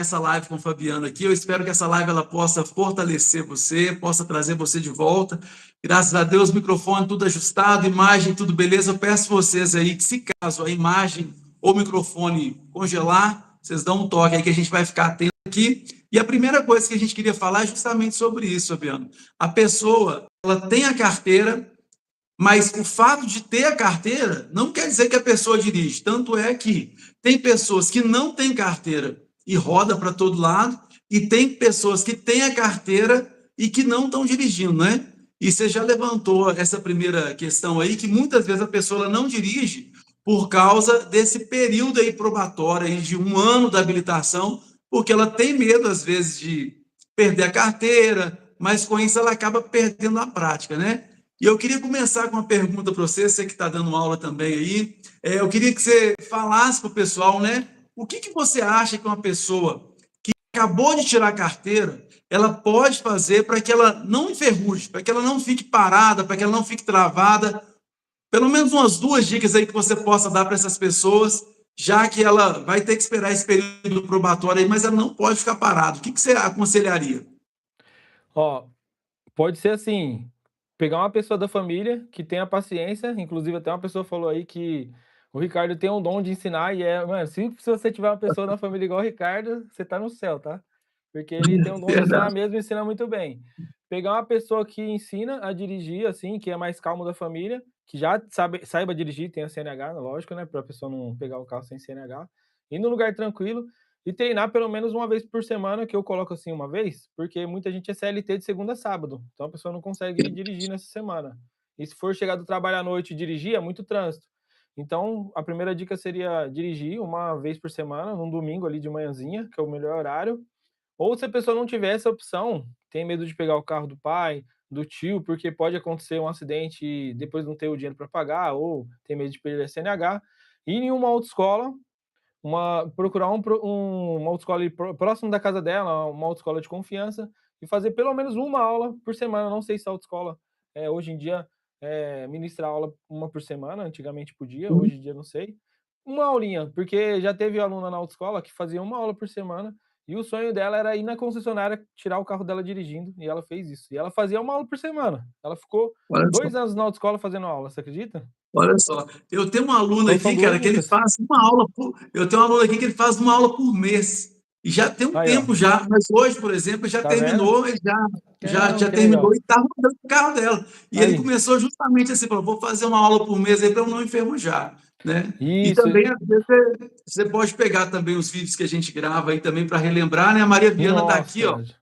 essa live com o Fabiano aqui. Eu espero que essa live ela possa fortalecer você, possa trazer você de volta. Graças a Deus, microfone tudo ajustado, imagem tudo beleza. Eu peço vocês aí que, se caso a imagem ou o microfone congelar, vocês dão um toque aí que a gente vai ficar atento aqui. E a primeira coisa que a gente queria falar é justamente sobre isso, Fabiano. A pessoa, ela tem a carteira, mas o fato de ter a carteira não quer dizer que a pessoa dirige. Tanto é que tem pessoas que não têm carteira e roda para todo lado, e tem pessoas que têm a carteira e que não estão dirigindo, né? E você já levantou essa primeira questão aí, que muitas vezes a pessoa não dirige por causa desse período aí probatório aí de 1 ano da habilitação, porque ela tem medo, às vezes, de perder a carteira, mas com isso ela acaba perdendo a prática, né? E eu queria começar com uma pergunta para você que está dando aula também aí. Eu queria que você falasse para o pessoal, né? O que você acha que uma pessoa que acabou de tirar a carteira, ela pode fazer para que ela não enferruje, para que ela não fique parada, para que ela não fique travada? Pelo menos umas 2 dicas aí que você possa dar para essas pessoas, já que ela vai ter que esperar esse período probatório aí, mas ela não pode ficar parada. O que você aconselharia? Ó, pode ser assim, pegar uma pessoa da família que tenha paciência, inclusive até uma pessoa falou aí que o Ricardo tem um dom de ensinar e mano, se você tiver uma pessoa na família igual o Ricardo, você tá no céu, tá? Porque ele tem um dom de ensinar Verdade. mesmo e ensina muito bem. Pegar uma pessoa que ensina a dirigir, assim, que é mais calmo da família, que já saiba dirigir, tem a CNH, lógico, né, pra pessoa não pegar o carro sem CNH, ir num lugar tranquilo e treinar pelo menos uma vez por semana, que eu coloco assim uma vez, porque muita gente é CLT de segunda a sábado, então a pessoa não consegue dirigir nessa semana. E se for chegar do trabalho à noite e dirigir, é muito trânsito. Então, a primeira dica seria dirigir uma vez por semana, num domingo ali de manhãzinha, que é o melhor horário. Ou se a pessoa não tiver essa opção, tem medo de pegar o carro do pai, do tio, porque pode acontecer um acidente e depois não ter o dinheiro para pagar, ou tem medo de perder a CNH, ir em uma autoescola, procurar uma autoescola ali próximo da casa dela, uma autoescola de confiança, e fazer pelo menos uma aula por semana. Não sei se a autoescola, hoje em dia, ministra aula uma por semana, antigamente podia, hoje em dia não sei. Uma aulinha, porque já teve aluna na autoescola que fazia uma aula por semana, e o sonho dela era ir na concessionária, tirar o carro dela dirigindo, e ela fez isso. E ela fazia uma aula por semana. Ela ficou Olha só. 2 anos na autoescola fazendo aula, você acredita? Olha só, eu tenho um aluno Então são aqui, 2 cara, que ele dicas. faz uma aula por, eu tenho um aluno aqui que ele faz uma aula por mês. E já tem um Aí, ó, tempo já, mas hoje, por exemplo, já tá vendo? terminou, ele já Caramba, que terminou legal. e está rodando o carro dela. E ele Aí, começou justamente assim, falou, vou fazer uma aula por mês aí para eu não enferrujar, né? E isso. também, às vezes, você pode pegar também os vídeos que a gente grava aí também para relembrar, né? A Maria Viana está aqui, ó. Nossa,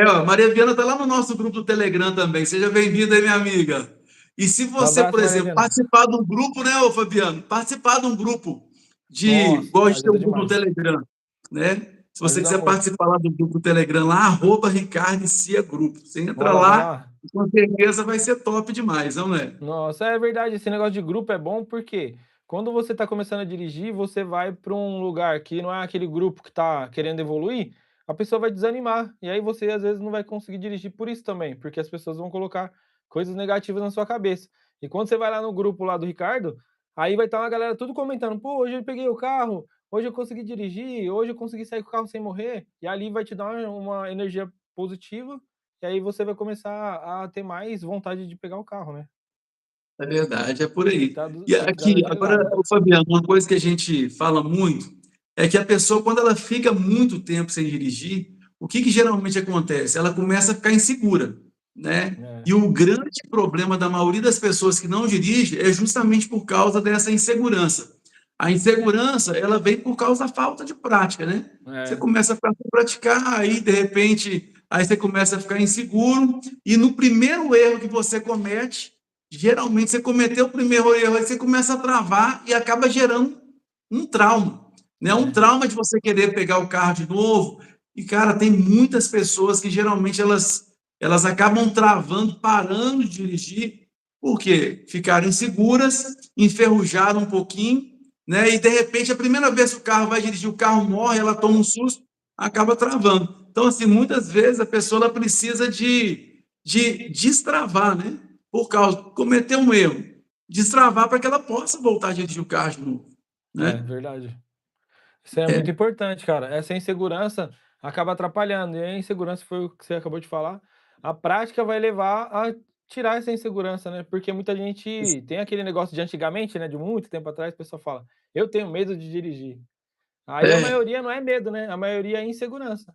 Ó, Maria Viana está lá no nosso grupo do Telegram também. Seja bem-vinda aí, minha amiga. E se um você, por abraço, Maria exemplo, Helena. participar de um grupo, né, ô Fabiano? Participar de um grupo Nossa, igual a gente tem ajuda um grupo do demais. Telegram, né? Se você Ajuda quiser muito. participar lá do grupo do Telegram, lá, @Ricardo e Cia Grupo. Você entra Vai lá, lá. com certeza vai ser top demais, não é? Nossa, é verdade, esse negócio de grupo é bom porque quando você está começando a dirigir, você vai para um lugar que não é aquele grupo que está querendo evoluir, a pessoa vai desanimar. E aí você às vezes não vai conseguir dirigir por isso também, porque as pessoas vão colocar coisas negativas na sua cabeça. E quando você vai lá no grupo lá do Ricardo, aí vai estar uma galera tudo comentando: "Pô, hoje eu peguei o carro, hoje eu consegui dirigir, hoje eu consegui sair com o carro sem morrer". E ali vai te dar uma energia positiva, e aí você vai começar a ter mais vontade de pegar o carro, né? É verdade, é por Tem que aí. dar E tem que dar aqui, daquele agora, lado. ô Fabiano, uma coisa que a gente fala muito é que a pessoa, quando ela fica muito tempo sem dirigir, o que geralmente acontece? Ela começa a ficar insegura, né? É, E o grande problema da maioria das pessoas que não dirigem é justamente por causa dessa insegurança. A insegurança, ela vem por causa da falta de prática, né? Você é, começa a ficar sem praticar, aí de repente, aí você começa a ficar inseguro, e no primeiro erro que você comete, geralmente você cometeu o primeiro erro, aí você começa a travar e acaba gerando um trauma, né? Um é, trauma de você querer pegar o carro de novo. E, cara, tem muitas pessoas que geralmente elas acabam travando, parando de dirigir, porque ficaram inseguras, enferrujaram um pouquinho, né? E de repente, a primeira vez que o carro vai dirigir, o carro morre, ela toma um susto, acaba travando. Então, assim, muitas vezes a pessoa ela precisa de destravar, né? Por causa, cometer um erro, destravar para que ela possa voltar a dirigir o carro de novo, né? verdade. Isso é muito importante, cara. Essa insegurança acaba atrapalhando, e a insegurança foi o que você acabou de falar. A prática vai levar a tirar essa insegurança, né, porque muita gente tem aquele negócio de antigamente, né, de muito tempo atrás, a pessoa fala: "Eu tenho medo de dirigir". Aí a É, maioria não é medo, né, a maioria é insegurança.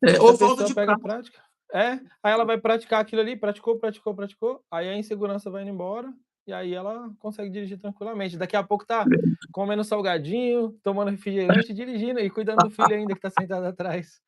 Aí se a ou falta pessoa de pega a prática. prática aí ela vai praticar aquilo ali, praticou, praticou, praticou, aí a insegurança vai indo embora, e aí ela consegue dirigir tranquilamente. Daqui a pouco tá comendo salgadinho, tomando refrigerante e dirigindo, e cuidando do filho ainda que tá sentado atrás.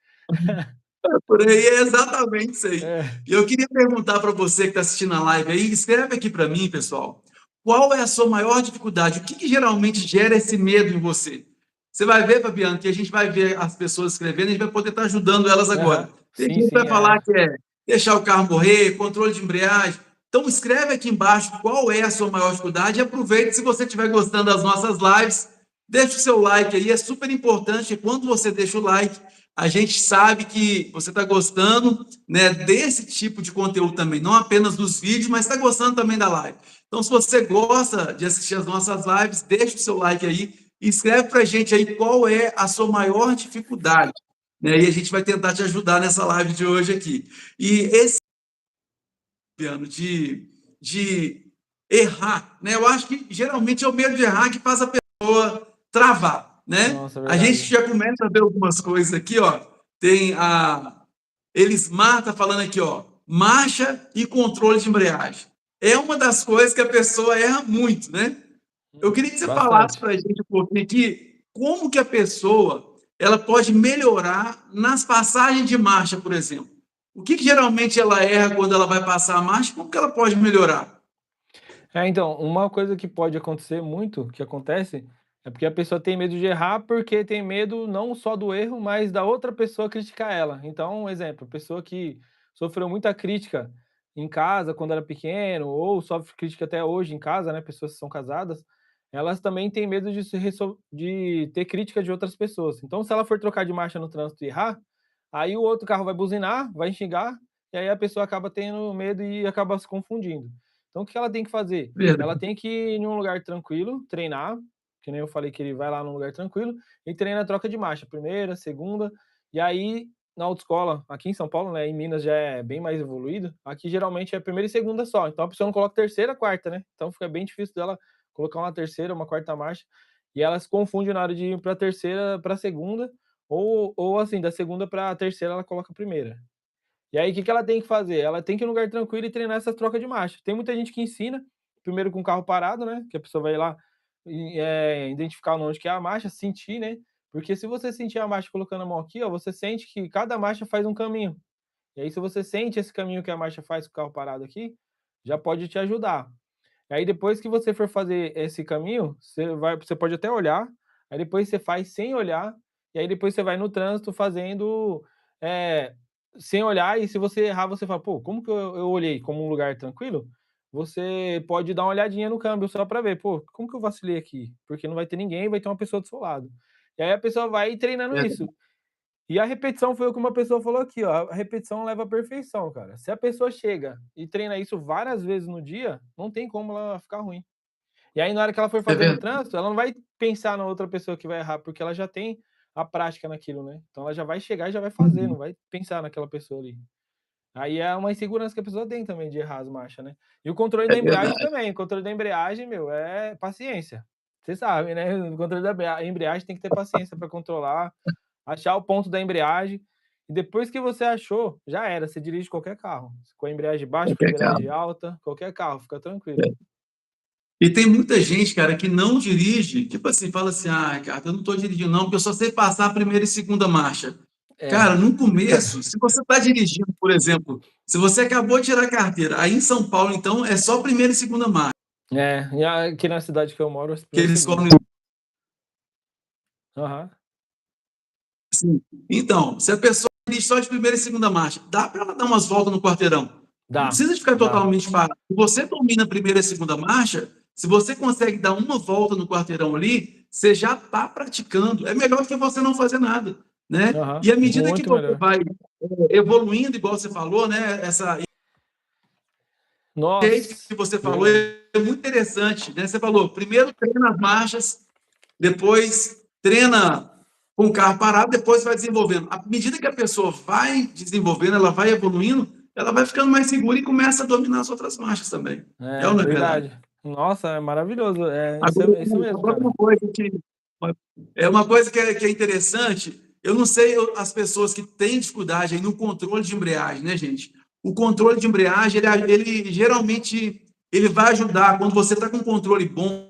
Por aí é exatamente isso aí. É. E eu queria perguntar para você que está assistindo a live aí, escreve aqui para mim, pessoal, qual é a sua maior dificuldade? O que, que geralmente gera esse medo em você? Você vai ver, Fabiano, que a gente vai ver as pessoas escrevendo, a gente vai poder estar ajudando elas agora. Aham. Tem Sim, gente que vai sim, falar é. que é deixar o carro morrer, controle de embreagem. Então escreve aqui embaixo qual é a sua maior dificuldade e aproveite se você estiver gostando das nossas lives, deixa o seu like aí, é super importante. Quando você deixa o like, a gente sabe que você está gostando, né, desse tipo de conteúdo também, não apenas dos vídeos, mas está gostando também da live. Então, se você gosta de assistir as nossas lives, deixa o seu like aí e escreve para a gente aí qual é a sua maior dificuldade, né? E a gente vai tentar te ajudar nessa live de hoje aqui. E esse ano de errar, né? Eu acho que geralmente é o medo de errar que faz a pessoa travar, né? Nossa, A gente verdade. já começa a ver algumas coisas aqui, ó. Tem a Elismar tá falando aqui, ó, marcha e controle de embreagem. É uma das coisas que a pessoa erra muito, né? Eu queria que você falasse Bastante. para a gente um pouquinho aqui como que a pessoa ela pode melhorar nas passagens de marcha, por exemplo. O que, que geralmente ela erra quando ela vai passar a marcha? Como que ela pode melhorar? Então, uma coisa que pode acontecer muito, que acontece, é porque a pessoa tem medo de errar, porque tem medo não só do erro, mas da outra pessoa criticar ela. Então, um exemplo, pessoa que sofreu muita crítica em casa quando era pequeno, ou sofre crítica até hoje em casa, né, pessoas que são casadas, elas também têm medo de de ter crítica de outras pessoas. Então, se ela for trocar de marcha no trânsito e errar, aí o outro carro vai buzinar, vai xingar, e aí a pessoa acaba tendo medo e acaba se confundindo. Então o que ela tem que fazer? Ela Verdade. tem que ir em um lugar tranquilo, treinar, que nem eu falei que ele vai lá num lugar tranquilo e treina a troca de marcha, primeira, segunda, e aí na autoescola, aqui em São Paulo, né, em Minas já é bem mais evoluído, aqui geralmente é primeira e segunda só, então a pessoa não coloca terceira, quarta, né, então fica bem difícil dela colocar uma terceira, uma quarta marcha, e ela se confunde na hora de ir pra terceira pra segunda, ou assim, da segunda pra terceira ela coloca a primeira. E aí, o que que ela tem que fazer? Ela tem que ir em um lugar tranquilo e treinar essa troca de marcha. Tem muita gente que ensina, primeiro com o carro parado, né, que a pessoa vai lá e, identificar onde que é a marcha, sentir, né, porque se você sentir a marcha colocando a mão aqui, ó, você sente que cada marcha faz um caminho. E aí, se você sente esse caminho que a marcha faz com o carro parado aqui, já pode te ajudar. E aí, depois que você for fazer esse caminho, você pode até olhar, aí depois você faz sem olhar, e aí depois você vai no trânsito fazendo, eh, sem olhar, e se você errar, você fala: "Pô, como que eu olhei como um lugar tranquilo?", você pode dar uma olhadinha no câmbio só para ver: "Pô, como que eu vacilei aqui?", porque não vai ter ninguém, vai ter uma pessoa do seu lado. E aí a pessoa vai treinando Verdade. isso. E a repetição foi o que uma pessoa falou aqui, ó, a repetição leva à perfeição, cara. Se a pessoa chega e treina isso várias vezes no dia, não tem como ela ficar ruim. E aí na hora que ela for É fazer no verdade. trânsito, ela não vai pensar na outra pessoa que vai errar, porque ela já tem a prática naquilo, né. Então ela já vai chegar e já vai fazer, não Uhum. vai pensar naquela pessoa ali. Aí é uma insegurança que a pessoa tem também de errar as marchas, né. E o controle É da embreagem verdade. também, o controle da embreagem, meu, é paciência. Você sabe, né, o controle da embreagem tem que ter paciência para controlar, achar o ponto da embreagem, e depois que você achou, já era, você dirige qualquer carro, com a embreagem baixa, com a Qualquer carro. embreagem alta, qualquer carro, fica tranquilo. E tem muita gente, cara, que não dirige, tipo assim, fala assim, ah, cara, eu não estou dirigindo não, porque eu só sei passar a primeira e segunda marcha. É. Cara, no começo, se você está dirigindo, por exemplo, se você acabou de tirar a carteira, aí em São Paulo, então, é só primeira e segunda marcha, É, e aqui na cidade que eu moro, que primeira e eles segunda. cobram Aham. assim. Então, se a pessoa dirige só de primeira e segunda marcha, dá para ela dar umas voltas no quarteirão. Não Dá, precisa de ficar dá. totalmente parado. Se você domina a primeira e a segunda marcha, se você consegue dar uma volta no quarteirão ali, você já está praticando. É melhor que você não fazer nada, né? Aham, E à medida que muito você melhor. vai evoluindo, igual você falou, né? Essa jeito Nossa, que você falou verdade. é muito interessante, né? Você falou, primeiro treina as marchas, depois treina com o carro parado, depois vai desenvolvendo. À medida que a pessoa vai desenvolvendo, ela vai evoluindo, ela vai ficando mais segura e começa a dominar as outras marchas também. É ou É, não é verdade? verdade. Nossa, é maravilhoso. Agora, É isso mesmo, agora cara. uma coisa que é interessante, eu não sei as pessoas que têm dificuldade aí no controle de embreagem, né, gente? O controle de embreagem, ele geralmente ele vai ajudar quando você está com um controle bom,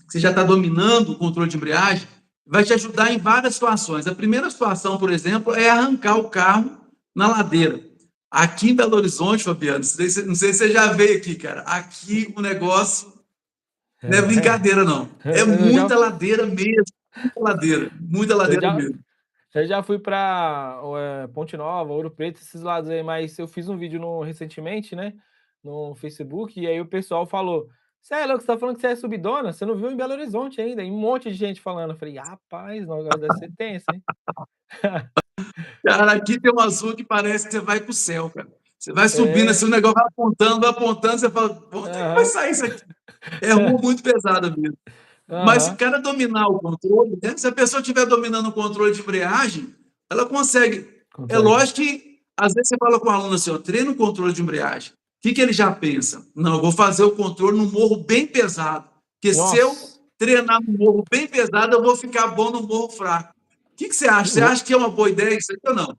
você já está dominando o controle de embreagem, vai te ajudar em várias situações. A primeira situação, por exemplo, é arrancar o carro na ladeira. Aqui em Belo Horizonte, Fabiano, não sei se você já veio aqui, cara. Aqui o negócio não é É, brincadeira, não. É eu já, muita ladeira mesmo. Muita eu ladeira já, mesmo. eu já fui pra Ponte Nova, Ouro Preto, esses lados aí, mas eu fiz um vídeo recentemente, né, no Facebook, e aí o pessoal falou: "Você é louco, você tá falando que você é subidona? Você não viu em Belo Horizonte ainda?" E um monte de gente falando. Eu falei: "Rapaz, o negócio deve ser tenso, hein?" Cara, aqui tem um azul que parece que você vai para o céu, cara. Você vai subindo, assim, É, o negócio vai apontando, você fala, onde é que vai aham, sair isso aqui? É rua muito pesada mesmo. Mas se o aham, cara dominar o controle, né? Se a pessoa estiver dominando o controle de embreagem, ela consegue. É consegue. lógico que, às vezes, você fala com o aluno assim, ó, treina o controle de embreagem. O que ele já pensa? Não, eu vou fazer o controle no morro bem pesado. Porque se eu Nossa, treinar no morro bem pesado, eu vou ficar bom no morro fraco. O que você acha? eu Você vou acha que é uma boa ideia isso aqui ou não?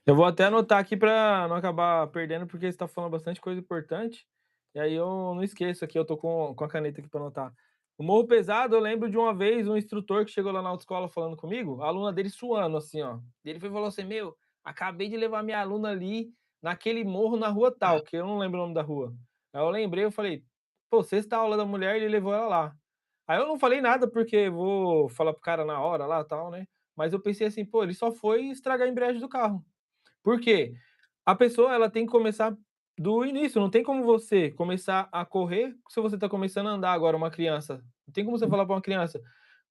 eu vou até anotar aqui para não acabar perdendo, porque você está falando bastante coisa importante, e aí eu não esqueço aqui, eu tô com a caneta aqui para anotar. O morro pesado, eu lembro de uma vez um instrutor que chegou lá na autoescola falando comigo, a aluna dele suando assim, ó. Ele foi e falou assim: "Meu, acabei de levar minha aluna ali naquele morro na rua tal", que eu não lembro o nome da rua. Aí eu lembrei, eu falei: "Pô, sexta aula da mulher, ele levou ela lá". Aí eu não falei nada, porque vou falar pro cara na hora lá, tal, né, mas eu pensei assim: "Pô, ele só foi estragar a embreagem do carro". Por quê? A pessoa ela tem que começar do início, não tem como você começar a correr se você está começando a andar agora, uma criança. Não tem como você falar para uma criança: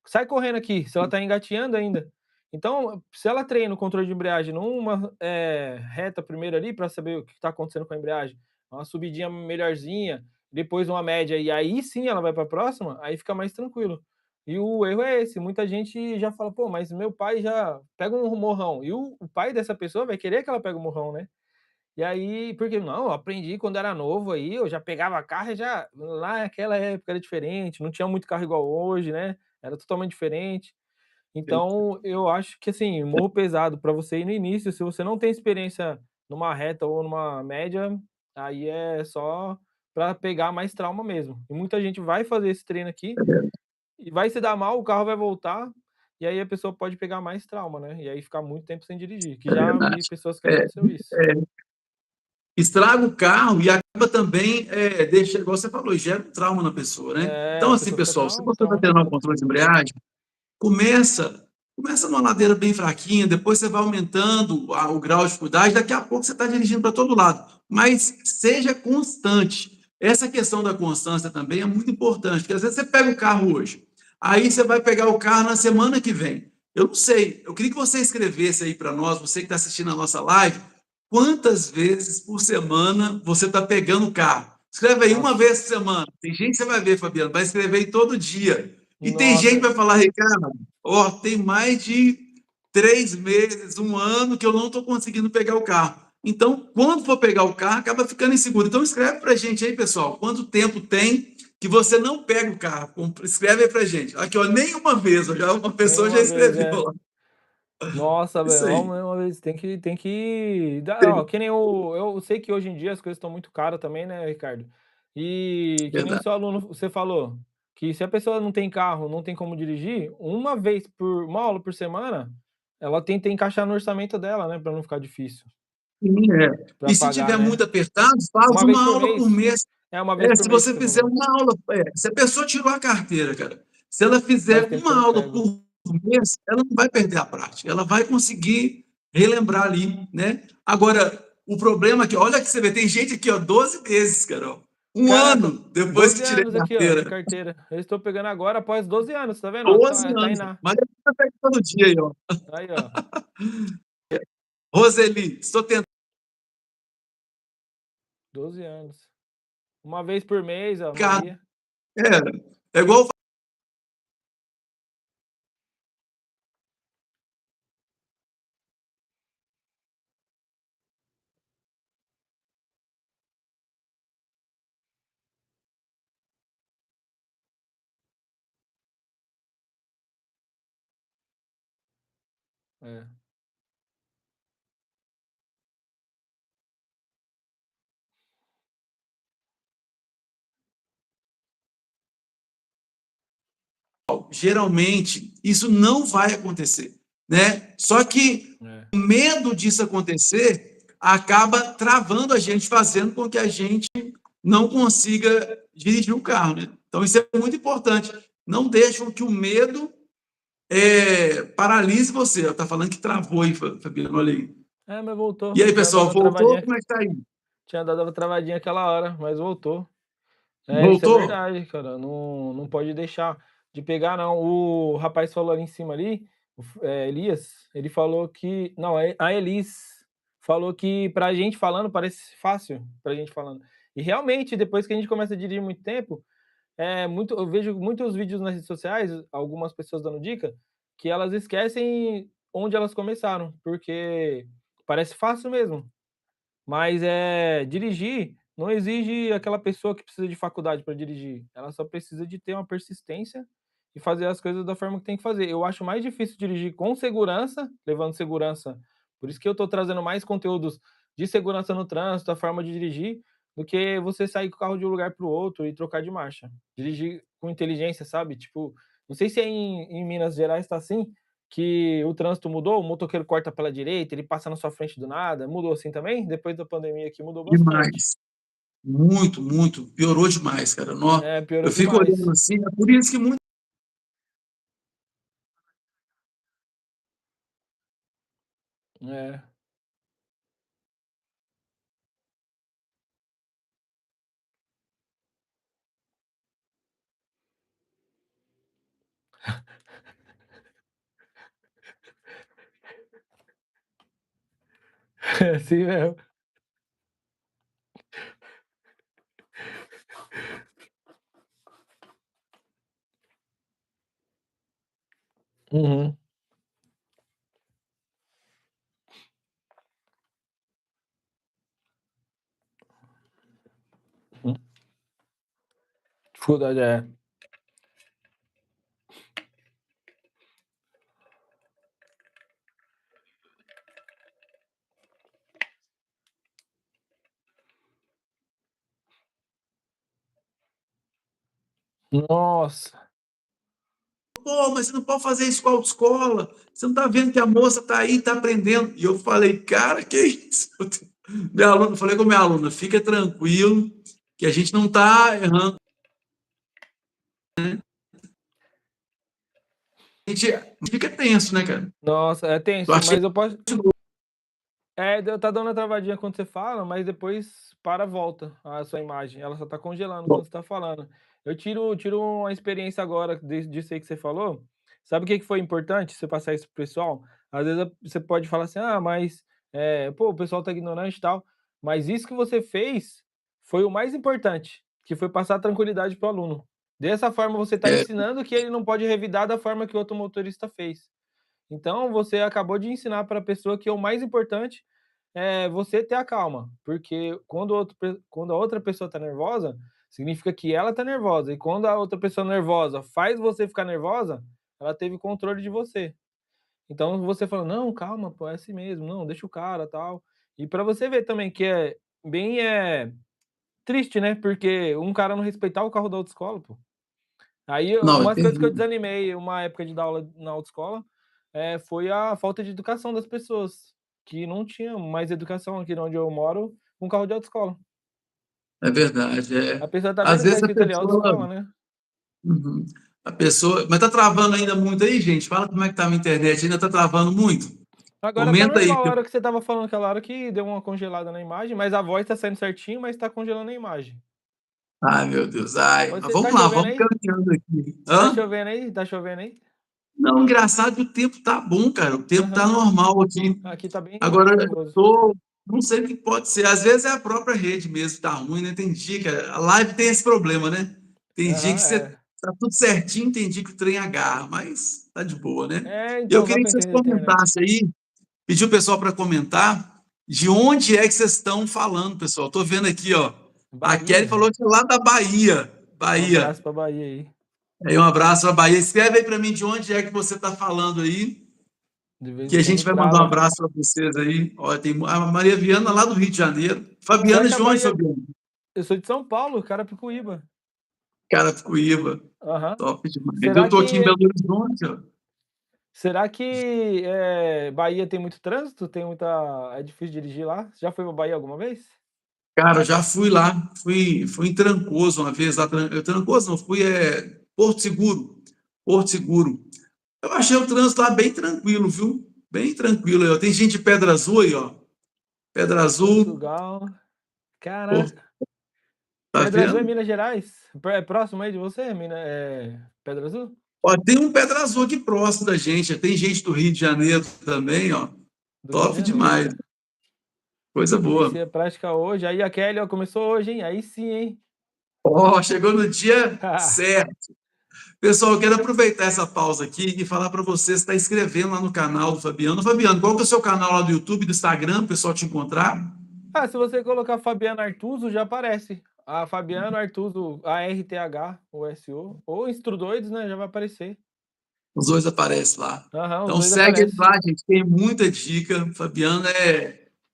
"Sai correndo aqui", se ela está engateando ainda. Então, se ela treina o controle de embreagem numa, reta primeiro ali para saber o que está acontecendo com a embreagem, uma subidinha melhorzinha, depois uma média e aí sim ela vai para a próxima, aí fica mais tranquilo. E o erro é esse, muita gente já fala: "Pô, mas meu pai já pega um morrão", e o pai dessa pessoa vai querer que ela pegue o morrão, né. E aí porque: "Não, eu aprendi quando era novo aí, eu já pegava carro e já" lá naquela época era diferente, não tinha muito carro igual hoje, né, era totalmente diferente. Então eu acho que, assim, morro pesado para você ir no início, se você não tem experiência numa reta ou numa média, aí é só para pegar mais trauma mesmo. E muita gente vai fazer esse treino aqui e vai se dar mal, o carro vai voltar, e aí a pessoa pode pegar mais trauma, né, e aí ficar muito tempo sem dirigir, que É já vi verdade. pessoas que É, aconteceu isso. é, estraga o carro e acaba também, deixa, igual você falou, gera um trauma na pessoa, né? É, Então, a assim, pessoa fica pessoal, se você vai treinar o traumatizada. controle de embreagem, começa numa ladeira bem fraquinha, depois você vai aumentando o grau de dificuldade, daqui a pouco você está dirigindo para todo lado. Mas seja constante. Essa questão da constância também é muito importante, porque às vezes você pega o carro hoje, aí você vai pegar o carro na semana que vem. Eu não sei, eu queria que você escrevesse aí para nós, você que está assistindo a nossa live, quantas vezes por semana você está pegando o carro. Escreve aí uma Nossa, vez por semana. Tem gente que você vai ver, Fabiano, vai escrever aí todo dia. E tem gente que nossa, vai falar, Ricardo, ó, tem mais de 3 meses, um ano que eu não estou conseguindo pegar o carro. Então, quando for pegar o carro, acaba ficando inseguro. Então, escreve para a gente aí, pessoal, quanto tempo tem que você não pega o carro. Escreve aí para a gente. Aqui, ó, nenhuma vez, ó, já uma pessoa já nenhuma vez, escreveu. é. Ó. Nossa, velho, Isso ó, aí. uma vez tem que dar ó, que nem o eu sei que hoje em dia as coisas estão muito caras também, né, Ricardo. E que nem o Verdade. seu aluno você falou, que se a pessoa não tem carro, não tem como dirigir, uma aula por semana, ela tenta encaixar no orçamento dela, né, pra não ficar difícil, Sim, é. pra E se pagar, tiver muito né. apertado, faz Uma vez uma por aula por mês. mês. É, uma vez por Se mês que você você fizer falou. uma aula, se a pessoa tirou a carteira, cara, se ela Faz fizer tempo que eu uma não aula pego. por mês, ela não vai perder a prática, ela vai conseguir relembrar ali, né? Agora, o problema é que, olha que você vê, tem gente aqui, ó, 12 meses, Carol, um Caraca, ano depois 12 que tirei anos a aqui, ó, de carteira, carteira. Eu estou pegando agora após 12 anos, tá vendo, ó, 12 anos, Tainá. mas ela pega todo dia aí, ó. Aí, ó, Roseli, estou tentando. 12 anos. Uma vez por mês, ó, Maria. É, é igual É. Geralmente, isso não vai acontecer, né? Só que É. o medo disso acontecer acaba travando a gente, fazendo com que a gente não consiga dirigir o carro, né? Então, isso é muito importante. Não deixe que o medo paralise você. Está falando que travou aí, Fabiano, olha aí. É, mas voltou. E aí, Tinha dado pessoal, uma voltou? travadinha. Como é que tá aí? Tinha dado uma travadinha aquela hora, mas voltou. É, isso é Voltou? verdade, cara. Não, não pode deixar de pegar, não. O rapaz falou ali em cima ali, Elias, ele falou que. Não, a Elis falou que pra gente falando parece fácil, pra gente falando. E realmente, depois que a gente começa a dirigir muito tempo, eu vejo muitos vídeos nas redes sociais, algumas pessoas dando dica, que elas esquecem onde elas começaram, porque parece fácil mesmo. Mas dirigir não exige aquela pessoa que precisa de faculdade para dirigir. Ela só precisa de ter uma persistência e fazer as coisas da forma que tem que fazer. Eu acho mais difícil dirigir com segurança, levando segurança. Por isso que eu estou trazendo mais conteúdos de segurança no trânsito, a forma de dirigir, do que você sair com o carro de um lugar para o outro e trocar de marcha. Dirigir com inteligência, sabe? Tipo, não sei se em Minas Gerais está assim, que o trânsito mudou, o motoqueiro corta pela direita, ele passa na sua frente do nada, mudou assim também? Depois da pandemia aqui mudou bastante. Demais. Muito, muito. Piorou demais, cara. Piorou Eu fico olhando demais. assim, é por isso que muito. É. É assim mesmo. Uhum. Uhum. Dificuldade, é. Nossa. Pô, mas você não pode fazer isso com a autoescola. Você não está vendo que a moça está aí, está aprendendo. E eu falei, cara, que isso? Minha aluna, falei com a minha aluna, fica tranquilo, que a gente não está errando. A gente fica tenso, né, cara? Nossa, é Eu tenso, achei mas eu posso. Tá dando uma travadinha quando você fala, mas depois volta a sua imagem. Ela só tá congelando bom, quando você tá falando. Eu tiro uma experiência agora disso aí que você falou. Sabe o que que foi importante você passar isso pro pessoal? Às vezes você pode falar assim, ah, mas pô, o pessoal tá ignorante e tal. Mas isso que você fez foi o mais importante, que foi passar tranquilidade pro aluno. Dessa forma você está é, ensinando que ele não pode revidar da forma que o outro motorista fez. Então você acabou de ensinar para a pessoa que é o mais importante é você ter a calma, porque quando a outra pessoa está nervosa, significa que ela está nervosa, e quando a outra pessoa nervosa faz você ficar nervosa, ela teve controle de você. Então você fala: "Não, calma, pô, é assim mesmo, não, deixa o cara, tal". E para você ver também que é bem, triste, né, porque um cara não respeitar o carro da autoescola, pô. Aí não, é umas coisas que eu terrível. desanimei uma época de dar aula na autoescola, foi a falta de educação das pessoas, que não tinha mais educação aqui onde eu moro com carro de autoescola. É verdade. A pessoa tá Às vendo que tá vezes a escrito ali pessoa. autoescola, né. Uhum. A pessoa. Mas está travando ainda muito aí, gente? Fala como é que está a minha internet. Ainda está travando muito? Agora tá Comenta aí. normal, a hora que você estava falando aquela hora que deu uma congelada na imagem, mas a voz tá saindo certinho, mas tá congelando a imagem. Ai, meu Deus. Ai, mas Você tá vamos lá, chovendo vamos aí? caminhando aqui. Tá Hã? chovendo aí? Tá chovendo aí? Não, engraçado que o tempo tá bom, cara. O tempo tá Aham. normal aqui. Aqui tá bem Agora, eu chuvoso. tô. Não sei o que pode ser. Às vezes é a própria rede mesmo que tá ruim, né? Tem dia que a live tem esse problema, né? Tem dia que Aham, você é. tá tudo certinho, tem dia que o trem agarra, mas tá de boa, né? Eu Então, dá queria pra que vocês entender a internet. comentassem aí, pedir o pessoal para comentar de onde é que vocês estão falando, pessoal. Tô vendo aqui, ó. A Kelly Bahia? falou que é lá da Bahia. Um abraço Bahia. pra Bahia aí. Aí um abraço para Bahia. Escreve aí para mim de onde é que você está falando aí. De vez que em a gente quando vai mandar um trava. abraço para vocês aí. Olha, tem a Maria Viana lá do Rio de Janeiro. Será Fabiana que a de onde, Bahia. Fabiana? Eu sou de São Paulo, Carapicuíba. Carapicuíba. Aham. Top demais. Eu Será tô aqui em que Belo Horizonte, ó. será que, Bahia tem muito trânsito? Tem muita É difícil dirigir lá? Você já foi pra Bahia alguma vez? Cara, eu já fui lá, fui em Trancoso uma vez, lá, Trancoso não, fui Porto Seguro, Porto Seguro. Eu achei o trânsito lá bem tranquilo, viu? Bem tranquilo. Ó. Tem gente de Pedra Azul aí, ó. Pedra Azul, Portugal. pô, Caraca. tá Pedra Azul é vendo? Minas Gerais? É próximo aí de você, Pedra Azul? Ó, tem um Pedra Azul aqui próximo da gente, tem gente do Rio de Janeiro também, ó. Do Rio de Top demais, Janeiro. coisa Conheci boa. a prática hoje. Aí a Kelly, ó, começou hoje, hein? Aí sim, hein? Ó, chegou no dia certo. Pessoal, eu quero aproveitar essa pausa aqui e falar para você se está inscrevendo lá no canal do Fabiano. Fabiano, qual que é o seu canal lá do YouTube, do Instagram, o pessoal te encontrar? Ah, se você colocar Fabiano Artuso, já aparece. A Fabiano Artuso, ARTHUSO, ou Instrudoides, né? Já vai aparecer. Os dois aparecem lá. Aham, os Então dois segue ele aparecem. lá, gente. Tem muita dica. O Fabiano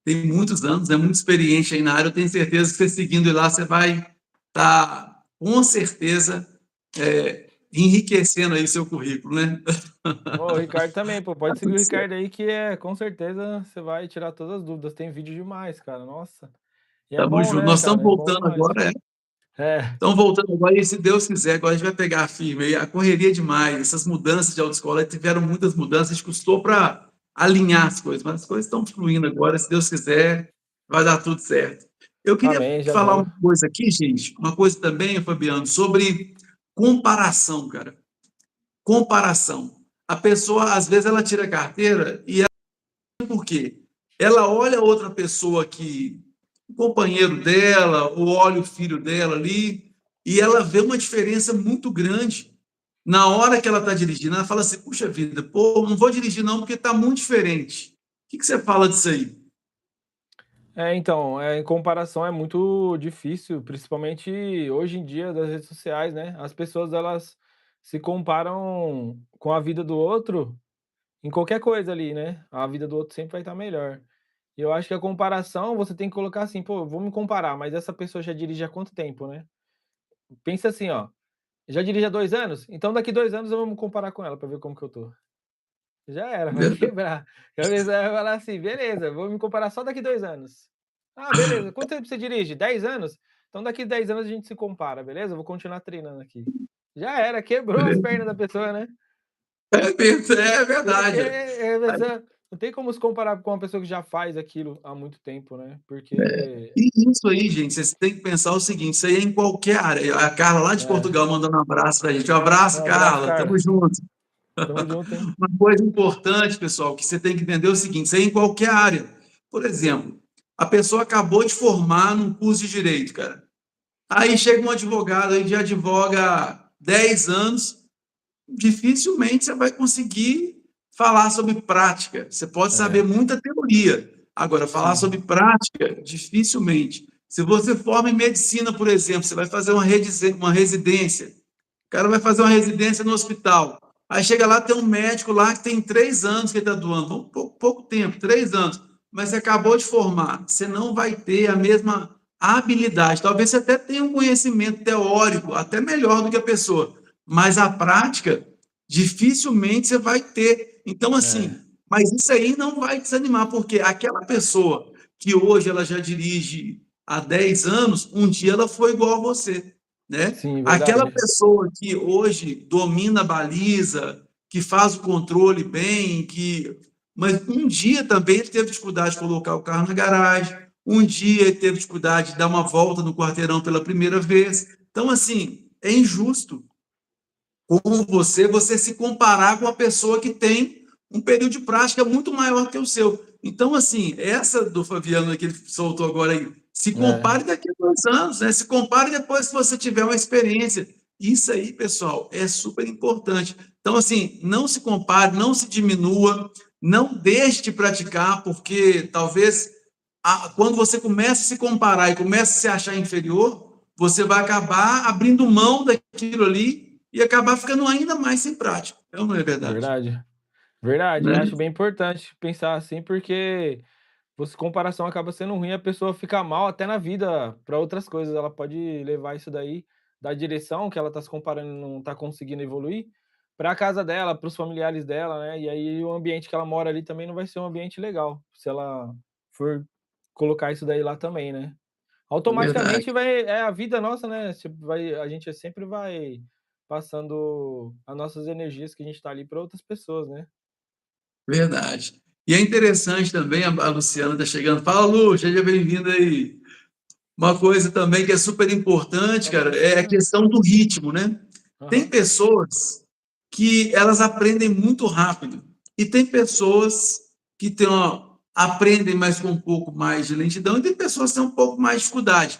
tem muitos anos, é muito experiente aí na área. Eu tenho certeza que você seguindo ele lá, você vai estar, com certeza, enriquecendo aí seu currículo, né? Ô, o Ricardo também, pô. Pode seguir o Ricardo aí, que com certeza você vai tirar todas as dúvidas. Tem vídeo demais, cara. Nossa. E é Tamo bom, junto. né, Nós estamos cara? É bom voltando demais. agora, É, Estão voltando agora, e se Deus quiser, agora a gente vai pegar firme. E a correria é demais. Essas mudanças de autoescola tiveram muitas mudanças, a gente custou para alinhar as coisas, mas as coisas estão fluindo agora, se Deus quiser, vai dar tudo certo. Eu queria amém, já falar deu. uma coisa aqui, gente, uma coisa também, Fabiano, sobre comparação, cara. Comparação. A pessoa, às vezes, ela tira a carteira e por quê? Ela olha outra pessoa que, o companheiro dela, ou olha o filho dela ali, e ela vê uma diferença muito grande. Na hora que ela está dirigindo, ela fala assim: puxa vida, pô, não vou dirigir não, porque está muito diferente. O que você fala disso aí? Então, em comparação é muito difícil, principalmente hoje em dia das redes sociais, né? As pessoas elas se comparam com a vida do outro em qualquer coisa ali, né? A vida do outro sempre vai estar melhor. E eu acho que a comparação você tem que colocar assim, pô, eu vou me comparar, mas essa pessoa já dirige há quanto tempo, né? Pensa assim, ó, já dirige há 2 anos? Então daqui 2 anos eu vou me comparar com ela para ver como que eu tô. Já era, vai Verdade. quebrar. A pessoa vai falar assim: "Beleza, vou me comparar só daqui 2 anos". "Ah, beleza. Quanto tempo você dirige? 10 anos? Então daqui 10 anos a gente se compara, beleza? Eu vou continuar treinando aqui". Já era, quebrou as pernas da pessoa, né. É Porque verdade. a pessoa não tem como se comparar com uma pessoa que já faz aquilo há muito tempo, né, porque E isso aí, gente, vocês têm que pensar o seguinte: isso aí é em qualquer área. A Carla lá de é. Portugal mandando um abraço para a gente. Um abraço, Um abraço, Carla. Tamo Carla. junto. Tamo junto, hein. Uma coisa importante, pessoal, que você tem que entender é o seguinte: isso aí em qualquer área. Por exemplo, a pessoa acabou de formar num curso de direito, cara. Aí chega um advogado aí que advoga há 10 anos, dificilmente você vai conseguir falar sobre prática. Você pode saber É, muita teoria, agora falar sim. sobre prática, dificilmente. Se você forma em medicina, por exemplo, você vai fazer uma residência, o cara vai fazer uma residência no hospital. Aí chega lá, tem um médico lá que tem 3 anos que ele está atuando, pouco tempo, 3 anos, mas você acabou de formar. Você não vai ter a mesma habilidade. Talvez você até tenha um conhecimento teórico, até melhor do que a pessoa, mas a prática dificilmente você vai ter. Então, É, assim, mas isso aí não vai desanimar, porque aquela pessoa que hoje ela já dirige há 10 anos, um dia ela foi igual a você, né? sim, Aquela verdade. pessoa que hoje domina a baliza, que faz o controle bem, mas um dia também ele teve dificuldade de colocar o carro na garagem, um dia ele teve dificuldade de dar uma volta no quarteirão pela primeira vez. Então, assim, é injusto com você se comparar com uma pessoa que tem um período de prática muito maior que o seu. Então, assim, essa do Fabiano que ele soltou agora aí, se É, compare daqui a 2 anos, né? Se compare depois se você tiver uma experiência. Isso aí, pessoal, é super importante. Então, assim, não se compare, não se diminua, não deixe de praticar, porque talvez quando você começa a se comparar e começa a se achar inferior, você vai acabar abrindo mão daquilo ali e acabar ficando ainda mais sem prática. É ou não é verdade? verdade. Verdade, eu né? acho bem importante pensar assim, porque você comparação acaba sendo ruim, a pessoa fica mal até na vida para outras coisas, ela pode levar isso daí da direção que ela está se comparando e não está conseguindo evoluir, para a casa dela, para os familiares dela, né, e aí o ambiente que ela mora ali também não vai ser um ambiente legal, se ela for colocar isso daí lá também, né. É verdade, Automaticamente vai é a vida nossa, né, tipo, a gente sempre vai passando as nossas energias que a gente está ali para outras pessoas, né. verdade. E é interessante também, a Luciana está chegando. Fala, Lu, seja bem-vinda aí. Uma coisa também que é super importante, Tá cara, é a baixinho. questão do ritmo, né? Tem Aham. pessoas que elas aprendem muito rápido e tem pessoas que aprendem mais com um pouco mais de lentidão e tem pessoas que têm um pouco mais de dificuldade.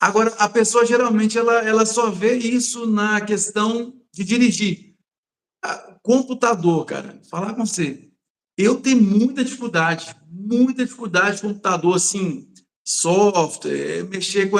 Agora, a pessoa geralmente ela só vê isso na questão de dirigir. Computador, cara, falar com você. Eu tenho muita dificuldade com computador, assim, software, mexer com.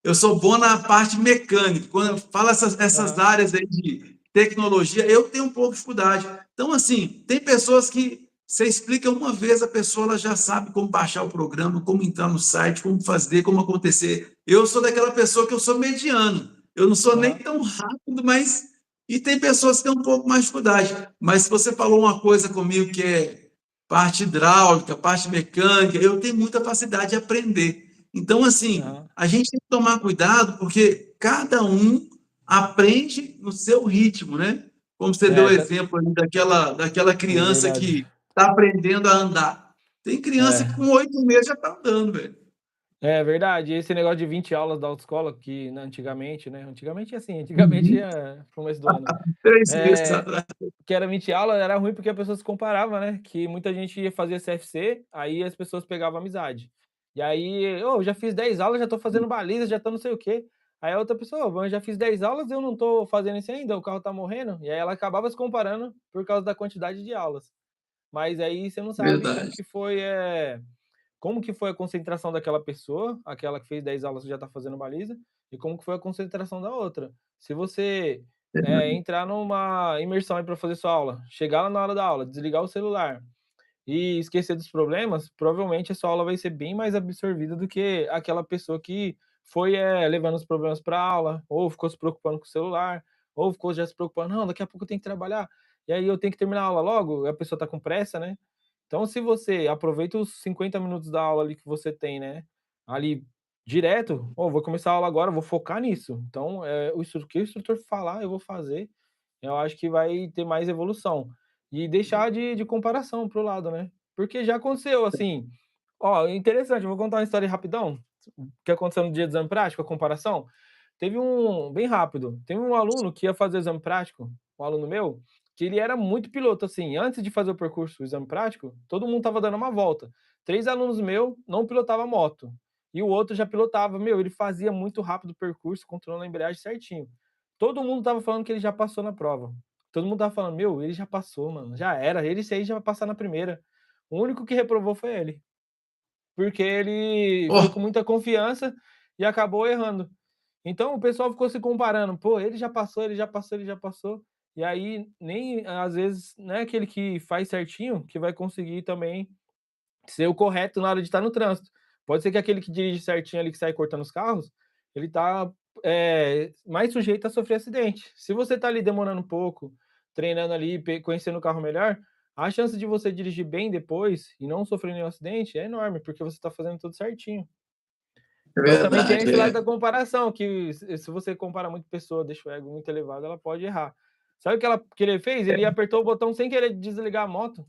Eu sou bom na parte mecânica. Quando eu falo essas Aham. áreas aí de tecnologia, eu tenho um pouco de dificuldade. Então, assim, tem pessoas que você explica uma vez, a pessoa ela já sabe como baixar o programa, como entrar no site, como fazer, como acontecer. Eu sou daquela pessoa que eu sou mediano. Eu não sou nem Aham. tão rápido, mas e tem pessoas que têm um pouco mais de dificuldade. Mas se você falou uma coisa comigo que é parte hidráulica, parte mecânica, eu tenho muita facilidade de aprender. Então, assim, Aham. a gente tem que tomar cuidado, porque cada um aprende no seu ritmo, né? Como você deu o É, exemplo ali daquela é criança verdade. que está aprendendo a andar. Tem criança que É. com 8 meses já está andando, velho. É verdade. Esse negócio de 20 aulas da autoescola que, né, antigamente, né, antigamente assim, antigamente Uhum. é começo do ano, 3 meses eh, atrás. que era 20 aulas, era ruim porque a pessoa se comparava, né, que muita gente ia fazer CFC, aí as pessoas pegavam amizade. E aí: "Ô, já fiz 10 aulas, já tô fazendo baliza, já tô não sei o quê". Aí a outra pessoa: "Ô, mas eu já fiz 10 aulas, eu não tô fazendo isso ainda, o carro tá morrendo". E aí ela acabava se comparando por causa da quantidade de aulas. Mas aí você não sabe Verdade. como que foi a concentração daquela pessoa, aquela que fez 10 aulas e já está fazendo baliza, e como que foi a concentração da outra. Se você, Verdade. entrar numa imersão aí para fazer sua aula, chegar lá na hora da aula, desligar o celular e esquecer dos problemas, provavelmente a sua aula vai ser bem mais absorvida do que aquela pessoa que foi, levando os problemas pra aula, ou ficou se preocupando com o celular, ou ficou já se preocupando: "Não, daqui a pouco eu tenho que trabalhar, e aí eu tenho que terminar a aula logo", e a pessoa está com pressa, né. Então se você aproveita os 50 minutos da aula ali que você tem, né, ali direto: "Ó, vou começar a aula agora, vou focar nisso". Então, o que o instrutor falar, eu vou fazer, eu acho que vai ter mais evolução. E deixar de comparação para o lado, né. Porque já aconteceu, assim, ó, interessante, eu vou contar uma história rapidão, que aconteceu no dia do exame prático, a comparação. Teve um bem rápido, teve um aluno que ia fazer o exame prático, um aluno meu, que ele era muito piloto, assim, antes de fazer o percurso, o exame prático, todo mundo estava dando uma volta. 3 alunos meu não pilotava moto, e o outro já pilotava. Meu, ele fazia muito rápido o percurso, controlando a embreagem certinho. Todo mundo estava falando que ele já passou na prova. Todo mundo estava falando: "Meu, ele já passou, mano, já era, ele esse aí já vai passar na primeira". O único que reprovou foi ele, porque ele foi com Ó, muita confiança e acabou errando. Então o pessoal ficou se comparando: "Pô, ele já passou, ele já passou, ele já passou". E aí nem às vezes não é aquele que faz certinho que vai conseguir também ser o correto na hora de estar no trânsito. Pode ser que aquele que dirige certinho ali, que sai cortando os carros, ele tá, mais sujeito a sofrer acidente. Se você tá ali demorando um pouco, treinando ali, conhecendo o carro melhor, a chance de você dirigir bem depois e não sofrer nenhum acidente é enorme, porque você tá fazendo tudo certinho. é Mas também tem verdade, esse lado é. da comparação, que se você compara muito pessoa, deixa o ego muito elevado, ela pode errar. Sabe o que ele fez? Ele apertou o botão sem querer desligar a moto.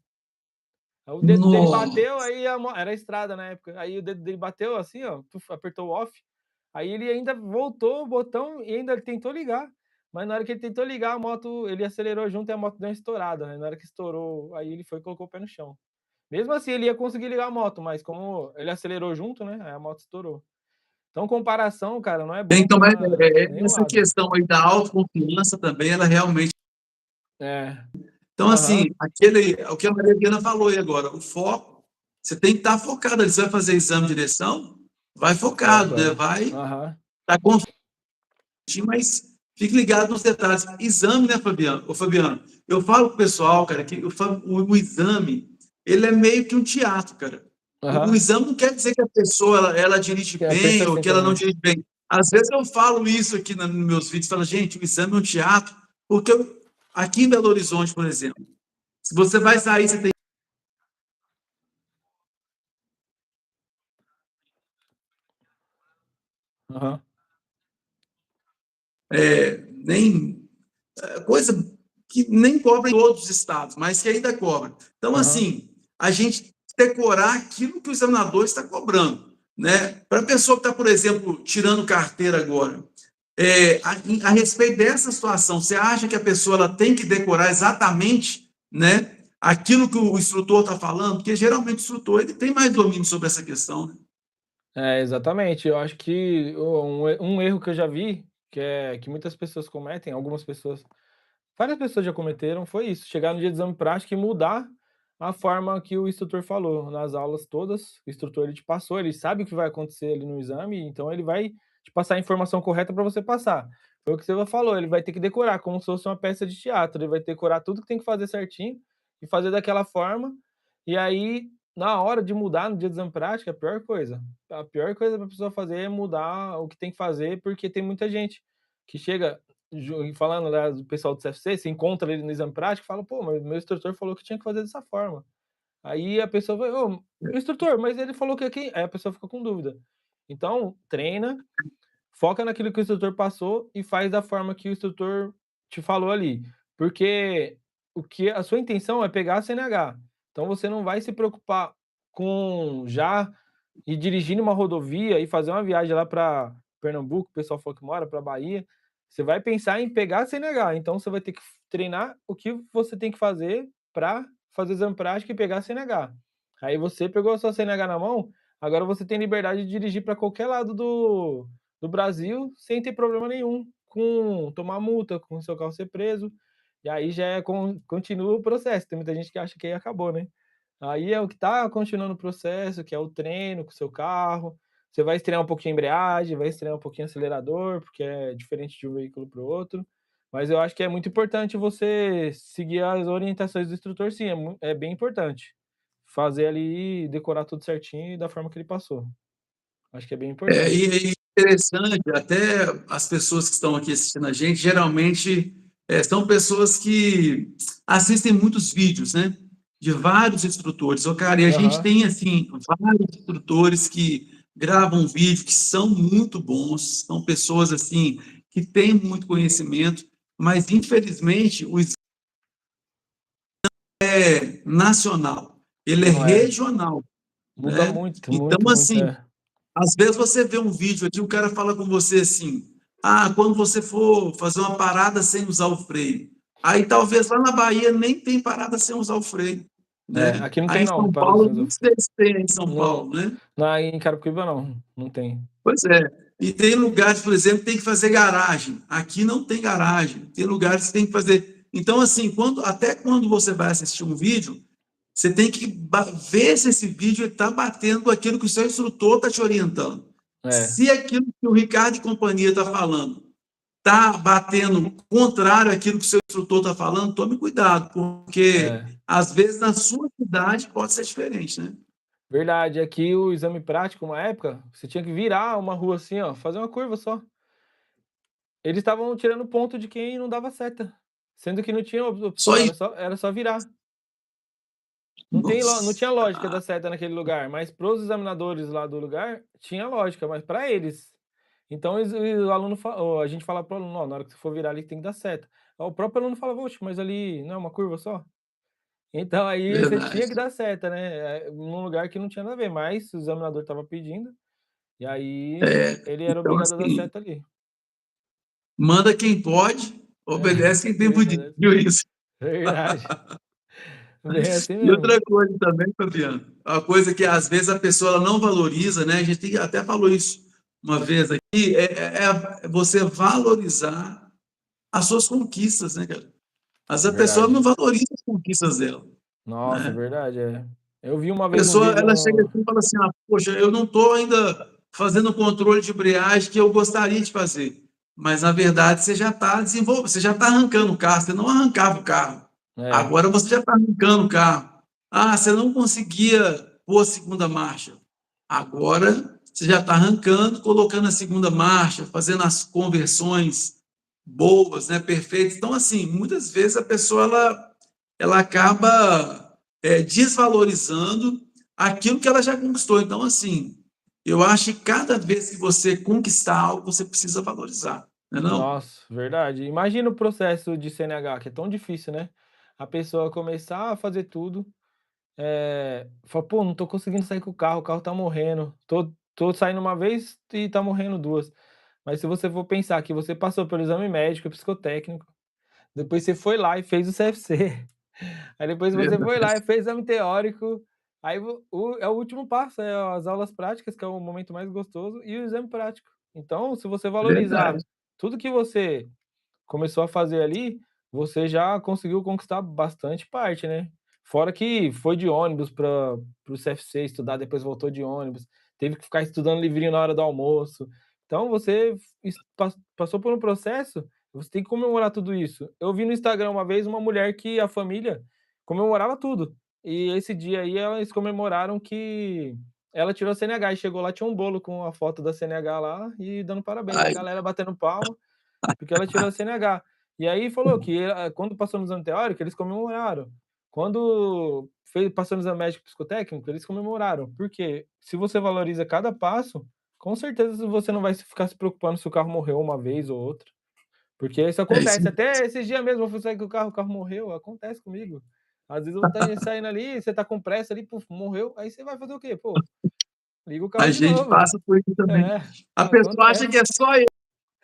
Aí o dedo dele No bateu, aí era estrada na época, aí o dedo dele bateu assim, ó, tuf, apertou o off, aí ele ainda voltou o botão e ainda tentou ligar, mas na hora que ele tentou ligar a moto, ele acelerou junto e a moto deu uma estourada, né, na hora que estourou, aí ele foi e colocou o pé no chão. Mesmo assim ele ia conseguir ligar a moto, mas como ele acelerou junto, né, aí a moto estourou. Então comparação, cara, não é bom então, mas pra nenhum essa lado. questão aí da autoconfiança também, ela realmente. É. Então, assim, Aham. o que a Maria Helena falou aí agora, o foco, você tem que estar focado ali. Você vai fazer exame de direção, vai focado, Foco, né? é. Vai Aham. estar confiante, mas Fique ligado nos detalhes. Exame, né, Fabiano? Ô, Fabiano, eu falo pro pessoal, cara, que o exame, ele é meio que um teatro, cara. O Aham. exame não quer dizer que a pessoa ela dirige Eu penso bem ou assim que ela não também. dirige bem. Às vezes eu falo isso aqui nos meus vídeos, falo, gente, o exame é um teatro, porque aqui em Belo Horizonte, por exemplo, se você vai sair, você tem Aham. nem coisa que nem cobra em todos os estados, mas que ainda cobra. Então, Aham. assim, a gente decorar aquilo que o examinador está cobrando, né? Para a pessoa que está, por exemplo, tirando carteira agora, a respeito dessa situação, você acha que a pessoa ela tem que decorar exatamente, né, aquilo que o instrutor está falando? Porque geralmente o instrutor ele tem mais domínio sobre essa questão, né? É, exatamente. Eu acho que um erro que eu já vi, que muitas pessoas cometem, algumas pessoas, várias pessoas já cometeram, foi isso, chegar no dia do exame prático e mudar a forma que o instrutor falou nas aulas todas. O instrutor ele te passou, ele sabe o que vai acontecer ali no exame, então ele vai te passar a informação correta para você passar. Foi o que você falou, ele vai ter que decorar como se fosse uma peça de teatro, ele vai ter que decorar tudo que tem que fazer certinho e fazer daquela forma. E aí, na hora de mudar no dia do exame prático, é a pior coisa. A pior coisa para a pessoa fazer é mudar o que tem que fazer, porque tem muita gente que chega falando, né, do pessoal do CFC, você encontra ele no exame prático e fala: "Pô, mas meu instrutor falou que tinha que fazer dessa forma". Aí a pessoa vai: "Ô, instrutor, mas ele falou que aqui", aí a pessoa fica com dúvida. Então, treina, foca naquilo que o instrutor passou e faz da forma que o instrutor te falou ali, porque o que a sua intenção é pegar a CNH, então você não vai se preocupar com já ir dirigindo uma rodovia e fazer uma viagem lá para Pernambuco, o pessoal falou que mora, para Bahia, você vai pensar em pegar a CNH, então você vai ter que treinar o que você tem que fazer para fazer exame prático e pegar a CNH. Aí você pegou a sua CNH na mão, agora você tem liberdade de dirigir para qualquer lado do Brasil sem ter problema nenhum com tomar multa, com o seu carro ser preso, e aí já é continua o processo. Tem muita gente que acha que aí acabou, né. Aí é o que está continuando o processo, que é o treino com o seu carro, você vai estrear um pouquinho a embreagem, vai estrear um pouquinho o acelerador, porque é diferente de um veículo para o outro, mas eu acho que é muito importante você seguir as orientações do instrutor sim, é bem importante. Fazer ali, decorar tudo certinho e da forma que ele passou. Acho que é bem importante. E interessante, até as pessoas que estão aqui assistindo a gente, geralmente são pessoas que assistem muitos vídeos, né? De vários instrutores. Ô, cara, e a gente Aham. tem, assim, vários instrutores que gravam vídeo, que são muito bons, são pessoas, assim, que têm muito conhecimento, mas, infelizmente, o exame é nacional, ele é Não é. regional, Muda né? muito, Então, muito, muito, assim, é. às vezes você vê um vídeo aqui, o cara fala com você assim: ah, quando você for fazer uma parada sem usar o freio. Aí talvez lá na Bahia nem tem parada sem usar o freio, É, né? aqui não Aí tem em não, São parada Paulo, sem não usar. sei se tem em São Não, Paulo, né? lá em Carapicuíba não, não tem. Pois é. E tem lugares, por exemplo, que tem que fazer garagem. Aqui não tem garagem. Tem lugares que tem que fazer. Então, assim, até quando você vai assistir um vídeo, você tem que ver se esse vídeo está batendo aquilo que o seu instrutor está te orientando. É, Se aquilo que o Ricardo e companhia está falando está batendo contrário àquilo que o seu instrutor está falando, tome cuidado, porque é. às vezes na sua cidade pode ser diferente, né? Verdade, aqui o exame prático, uma época, você tinha que virar uma rua assim, ó, fazer uma curva só. Eles estavam tirando ponto de quem não dava seta, sendo que não tinha Só opção, isso. era só virar. Não Nossa. tinha lógica da seta naquele lugar, mas para os examinadores lá do lugar, tinha lógica, mas para eles. Então o aluno a gente fala para o aluno: "Ó, na hora que você for virar ali tem que dar seta". O próprio aluno falava: "Oxe, mas ali não é uma curva só?". Então aí você tinha que Verdade. dar seta, né, num lugar que não tinha nada a ver, mas o examinador estava pedindo, e aí ele era Então, obrigado a dar assim, seta ali. manda quem pode, É, obedece quem tem verdade, juízo. verdade. Bem assim E mesmo. outra coisa também, Fabiano, uma coisa que às vezes a pessoa ela não valoriza, né? A gente até falou isso uma vez aqui, é você valorizar as suas conquistas, né, cara? Às vezes a pessoa Verdade. não valoriza as conquistas dela, Nossa, né? verdade, é. Eu vi uma A vez um pessoa, vídeo ela chega no aqui e fala assim, ah, poxa, eu não estou ainda fazendo o controle de embreagem que eu gostaria de fazer. mas na verdade você já está desenvolvendo, você já está arrancando o carro, você não arrancava o carro. É, Agora você já está arrancando o carro. Ah, você não conseguia pôr a segunda marcha. Agora você já está arrancando, colocando a segunda marcha, fazendo as conversões boas, né, perfeitas. Então, assim, muitas vezes a pessoa ela acaba desvalorizando aquilo que ela já conquistou. Então, assim, eu acho que cada vez que você conquistar algo, você precisa valorizar, não é não? nossa, verdade. Imagina o processo de CNH, que é tão difícil, né? A pessoa começar a fazer tudo, fala: "Pô, não tô conseguindo sair com o carro tá morrendo. Tô saindo uma vez e tá morrendo 2". Mas se você for pensar que você passou pelo exame médico, psicotécnico, depois você foi lá e fez o CFC. Aí depois você foi lá Verdade. e fez exame teórico, aí é o último passo, é as aulas práticas, que é o momento mais gostoso, e o exame prático. Então, se você valorizar Verdade. tudo que você começou a fazer ali, você já conseguiu conquistar bastante parte, né. Fora que foi de ônibus para o CFC estudar, depois voltou de ônibus, teve que ficar estudando livrinho na hora do almoço. Então você passou por um processo, você tem que comemorar tudo isso. Eu vi no Instagram uma vez uma mulher que a família comemorava tudo, e esse dia aí eles comemoraram que ela tirou a CNH e chegou lá, tinha um bolo com a foto da CNH lá e dando parabéns, a Ai, galera batendo palma. Porque ela tirou a CNH. E aí falou que, quando passou no exame teórico, eles comemoraram. Quando passou no exame médico psicotécnico, eles comemoraram. Porque se você valoriza cada passo, com certeza você não vai ficar se preocupando se o carro morreu uma vez ou outra. Porque isso é isso. acontece. Até esses dias mesmo eu fui sair com o carro morreu, acontece comigo. Às vezes eu vou estar saindo ali, você tá com pressa ali, puf, morreu, aí você vai fazer o quê? Pô, liga o carro A de gente novo. passa por isso também. É, A pessoa acha que acontece. é só ele.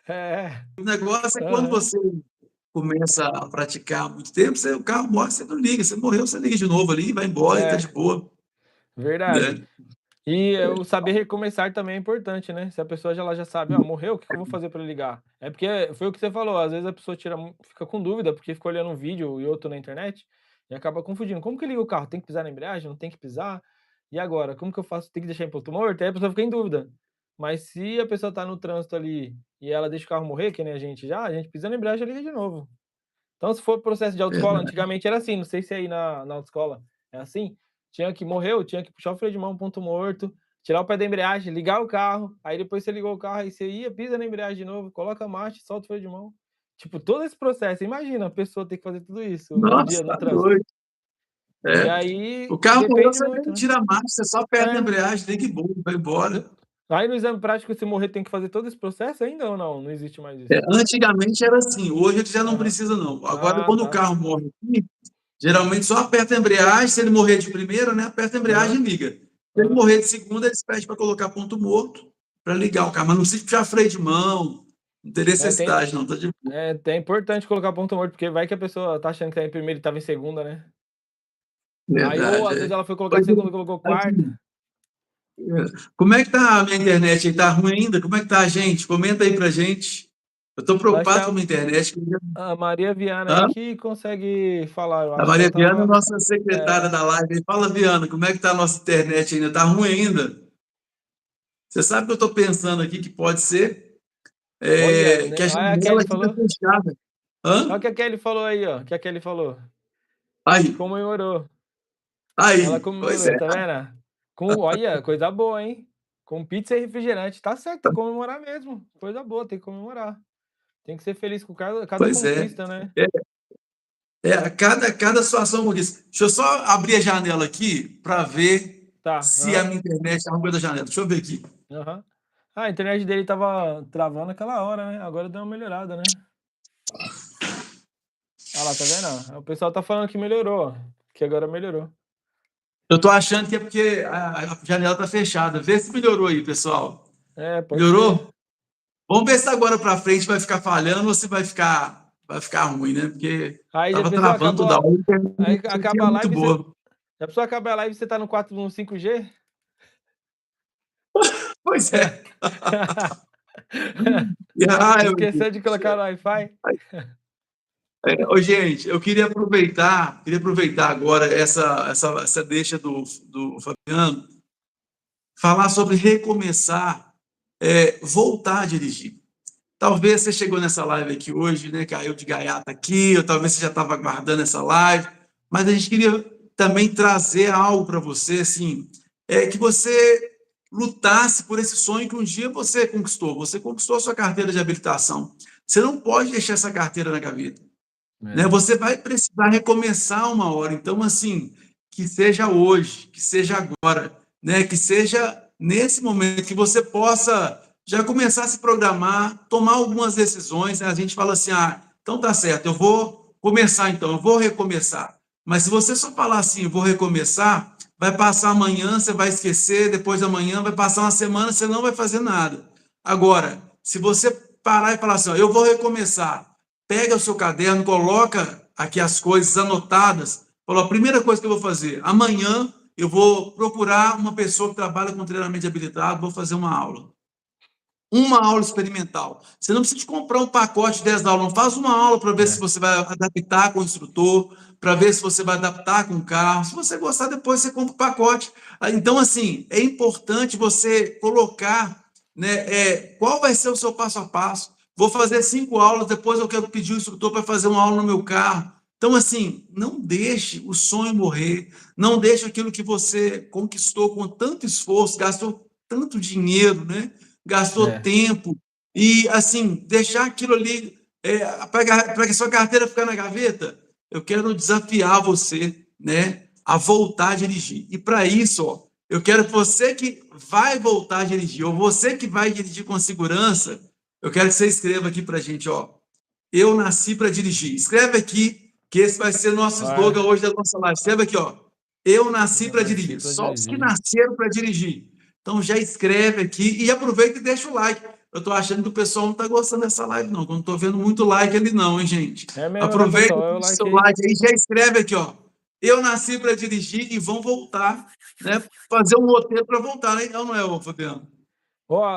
É, O negócio é quando aham, você começa a praticar há muito tempo, o carro morre, você não liga. Você morreu, você liga de novo ali, vai embora e tá de é, boa, verdade. né? E o saber recomeçar também é importante, né. Se a pessoa ela já sabe: "Ah, morreu, o que que eu vou fazer para ligar?". É porque foi o que você falou, às vezes a pessoa fica com dúvida, porque ficou olhando um vídeo e outro na internet, e acaba confundindo. Como que liga o carro? Tem que pisar na embreagem? Não tem que pisar? E agora, como que eu faço? Tem que deixar em ponto morto? Aí a pessoa fica em dúvida. Mas se a pessoa tá no trânsito ali, e ela deixa o carro morrer, que nem a gente pisa na embreagem e liga de novo. Então, se for processo de autoescola, Verdade. antigamente era assim, não sei se aí na autoescola é assim, tinha que puxar o freio de mão, ponto morto, tirar o pé da embreagem, ligar o carro, aí depois você ligou o carro, aí você ia, pisa na embreagem de novo, coloca a marcha, solta o freio de mão. Tipo, todo esse processo, imagina a pessoa ter que fazer tudo isso no dia Nossa, no tá trânsito. doido. E É. aí O carro morreu, depende você muito, nem né. tira a marcha, você só aperta a É, embreagem, liga e boa, vai no embora. aí no exame prático, se morrer, tem que fazer todo esse processo ainda ou não? Não existe mais isso? Antigamente era assim, hoje ele já não Aham. precisa, não. Agora, Ah, quando o tá. carro morre aqui, geralmente só aperta a embreagem, se ele morrer de primeira, né, aperta a embreagem Aham, e liga. Se ele aham. morrer de segunda, eles pedem para colocar ponto morto para ligar o carro, mas não precisa puxar freio de mão, não tem É, tem necessidade, não, tá de boa. é importante colocar ponto morto, porque vai que a pessoa tá achando que tá em primeira e estava em segunda, né. Aí ou Verdade, às vezes é. ela foi colocar em Pois segunda e colocou é, quarta. aqui, como é que tá a minha internet aí? Tá ruim ainda? Como é que tá a gente? Comenta aí pra gente. Eu tô Acho que preocupado é com a minha internet. a Maria Viana Hã? aí que consegue falar, eu A acho que Maria ela Viana, tava nossa secretária é, da live. Fala, Viana, como é que tá a nossa internet ainda? Tá ruim ainda? Você sabe que eu tô pensando aqui que pode ser olha, que né, a olha a janela Kelly aqui tá falou. fechada. Olha o Hã? que a Kelly falou aí, ó, o que a Kelly falou. Aí, Comemorou. Ela aí. Pois comemorou, é. tá vendo? Olha, coisa boa, hein. Com pizza e refrigerante. Tá certo, tem que comemorar mesmo. Coisa boa, tem que comemorar. Tem que ser feliz com cada Pois é. conquista, né. Cada situação como isso. Deixa eu só abrir a janela aqui para ver Tá, se a aham, minha internet está ruim da janela. Deixa eu ver aqui. aham. Ah, a internet dele estava travando aquela hora, né, agora deu uma melhorada, né. Ah lá, tá vendo, ó? O pessoal tá falando que melhorou, ó, que agora melhorou. Eu tô achando que é porque a janela tá fechada. Vê se melhorou aí, pessoal. É, pode ser. Melhorou? Vamos ver se agora para frente vai ficar falhando ou se vai ficar ruim, né? Porque Aí já tava pensou, travando acabou toda hora. A aí internet aqui é acaba a muito live e você boa. já pensou acabar a live e você tá no 5G? Pois é. Ai, meu Esqueceu de Deus. colocar no Wi-Fi? Ô, gente, eu queria aproveitar agora essa deixa do Fabiano, falar sobre recomeçar, voltar a dirigir. Talvez você chegou nessa live aqui hoje, né? Caiu de gaiata aqui, ou talvez você já estava aguardando essa live, mas a gente queria também trazer algo para você, assim, que você lutasse por esse sonho que um dia você conquistou. Você conquistou a sua carteira de habilitação. Você não pode deixar essa carteira na gaveta, né? Você vai precisar recomeçar uma hora. Então, assim, que seja hoje, que seja agora, né? Que seja nesse momento que você possa já começar a se programar, tomar algumas decisões, né? A gente fala assim, então tá certo, eu vou começar então, eu vou recomeçar. Mas se você só falar assim, eu vou recomeçar, vai passar amanhã, você vai esquecer, depois da manhã vai passar uma semana, você não vai fazer nada. Agora, se você parar e falar assim, eu vou recomeçar, pega o seu caderno, coloca aqui as coisas anotadas, fala, a primeira coisa que eu vou fazer, amanhã eu vou procurar uma pessoa que trabalha com treinamento habilitado, vou fazer uma aula experimental. Você não precisa de comprar um pacote de 10 aulas, não faz uma aula para ver se você vai adaptar com o instrutor, para ver se você vai adaptar com o carro. Se você gostar, depois você compra o pacote. Então, assim, é importante você colocar, né, qual vai ser o seu passo a passo. Vou fazer 5 aulas, depois eu quero pedir o instrutor para fazer uma aula no meu carro. Então, assim, não deixe o sonho morrer, não deixe aquilo que você conquistou com tanto esforço, gastou tanto dinheiro, né? Gastou tempo, e assim, deixar aquilo ali, para que a sua carteira ficar na gaveta, eu quero desafiar você, né, a voltar a dirigir. E para isso, ó, eu quero que você que vai voltar a dirigir, ou você que vai dirigir com segurança, eu quero que você escreva aqui para a gente, ó, eu nasci para dirigir. Escreve aqui, que esse vai ser nosso slogan hoje da nossa live. Escreve aqui, ó, eu nasci para dirigir. Só os que nasceram para dirigir. Então já escreve aqui e aproveita e deixa o like. Eu estou achando que o pessoal não está gostando dessa live, não. Eu não estou vendo muito like ali, não, hein, gente? Mesmo, Aproveita o o seu like aí, já escreve aqui, ó. Eu nasci para dirigir e vão voltar, né? Fazer um roteiro para voltar, né? Não é, Fabiano?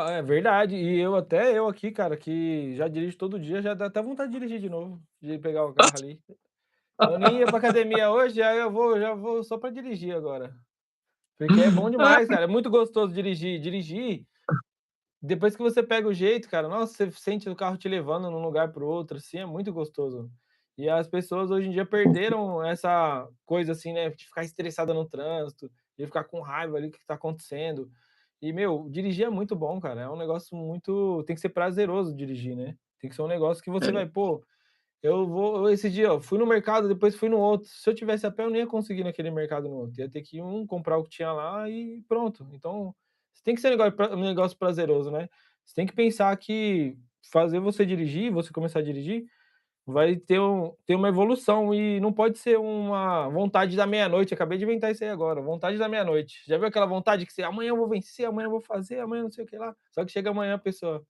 É verdade. E eu aqui, cara, que já dirijo todo dia, já dá até vontade de dirigir de novo, de pegar o carro ali. Eu nem ia pra academia hoje, aí já vou só para dirigir agora. Porque é bom demais, cara. É muito gostoso dirigir. Dirigir, depois que você pega o jeito, cara, nossa, você sente o carro te levando num lugar para o outro, assim, é muito gostoso. E as pessoas hoje em dia perderam essa coisa, assim, né, de ficar estressada no trânsito, de ficar com raiva ali do que está acontecendo. E, meu, dirigir é muito bom, cara. É um negócio muito. Tem que ser prazeroso dirigir, né? Tem que ser um negócio que você vai, pô, esse dia, ó, fui no mercado, depois fui no outro. Se eu tivesse a pé, eu não ia conseguir naquele mercado no outro. Ia ter que comprar o que tinha lá e pronto. Então, tem que ser um negócio prazeroso, né? Você tem que pensar que fazer você dirigir, você começar a dirigir, vai ter uma evolução e não pode ser uma vontade da meia-noite. Acabei de inventar isso aí agora, vontade da meia-noite. Já viu aquela vontade que você, amanhã eu vou vencer, amanhã eu vou fazer, amanhã não sei o que lá. Só que chega amanhã a pessoa,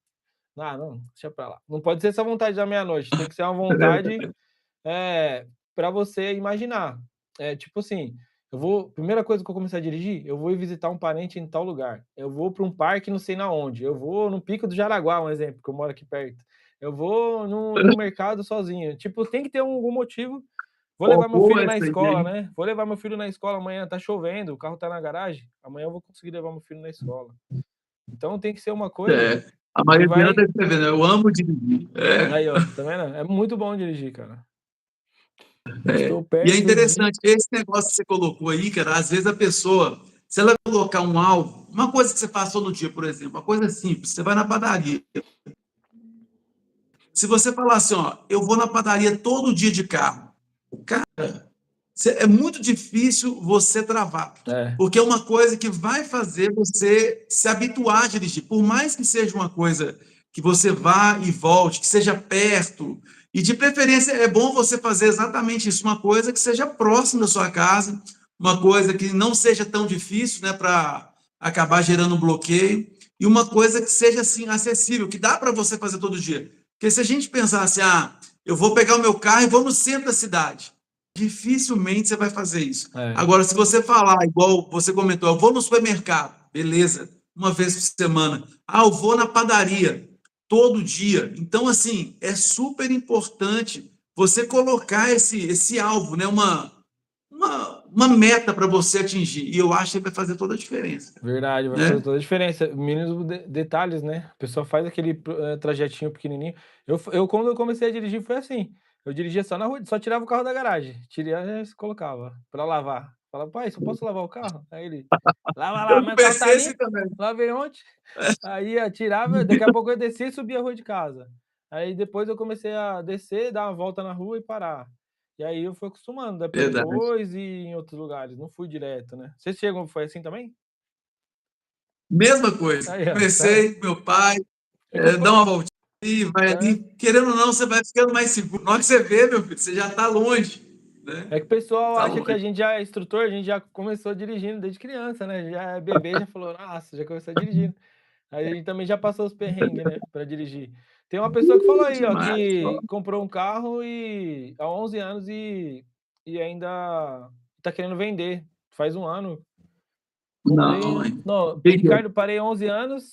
não, deixa pra lá. Não pode ser essa vontade da meia-noite, tem que ser uma vontade para você imaginar. Tipo assim, primeira coisa que eu começar a dirigir, eu vou ir visitar um parente em tal lugar. Eu vou para um parque não sei na onde. Eu vou no Pico do Jaraguá, um exemplo, que eu moro aqui perto. Eu vou no mercado sozinho. Tipo, tem que ter algum motivo. Vou levar meu filho na escola, né? Vou levar meu filho na escola amanhã, tá chovendo, o carro tá na garagem. Amanhã eu vou conseguir levar meu filho na escola. Então tem que ser uma coisa A que Mariana vai. está escrevendo, eu amo dirigir. Aí, ó, tá vendo? É muito bom dirigir, cara. Estou E é perto de. interessante, esse negócio que você colocou aí, cara, às vezes a pessoa, se ela colocar um alvo, uma coisa que você passou no dia, por exemplo, uma coisa simples, você vai na padaria. Se você falar assim, ó, eu vou na padaria todo dia de carro, cara, é muito difícil você travar, porque é uma coisa que vai fazer você se habituar a dirigir, por mais que seja uma coisa que você vá e volte, que seja perto, e de preferência é bom você fazer exatamente isso, uma coisa que seja próxima da sua casa, uma coisa que não seja tão difícil, né, para acabar gerando um bloqueio, e uma coisa que seja assim acessível, que dá para você fazer todo dia. Porque se a gente pensar assim, eu vou pegar o meu carro e vou no centro da cidade, dificilmente você vai fazer isso. Agora, se você falar, igual você comentou, eu vou no supermercado, beleza, uma vez por semana. Eu vou na padaria, todo dia. Então, assim, é super importante você colocar esse alvo, né? uma meta para você atingir, e eu acho que vai fazer toda a diferença. Verdade, vai fazer Né? toda a diferença. Mínimos detalhes, né? A pessoa faz aquele trajetinho pequenininho. Quando eu comecei a dirigir, foi assim. Eu dirigia só na rua, só tirava o carro da garagem. Tirava e colocava para lavar. Falava, pai, só posso lavar o carro? Aí ele, lava lá, Eu meu carro tá comecei assim limpo, também. lavei ontem. Aí eu tirava, daqui a pouco eu descia e subia a rua de casa. Aí depois eu comecei a descer, dar uma volta na rua e parar. E aí eu fui acostumando, Verdade. depois e em outros lugares. Não fui direto, né? Você chegou, foi assim também? Mesma coisa. Aí, ó, tá. Comecei com meu pai, É que o dá uma voltinha, vai é, ali. Querendo ou não, você vai ficando mais seguro. Na hora que você vê, meu filho, você já está longe. Né? é que o pessoal Tá acha que longe. a gente já é instrutor, a gente já começou dirigindo desde criança, né? Já é bebê, já falou, nossa, já começou dirigindo. Aí a gente também já passou os perrengues, né, para dirigir. Tem uma pessoa que falou aí, ó, Demais. que comprou um carro há 11 anos e ainda tá querendo vender. Faz um ano. Não, Comprei, hein? não, Que é? Ricardo, parei 11 anos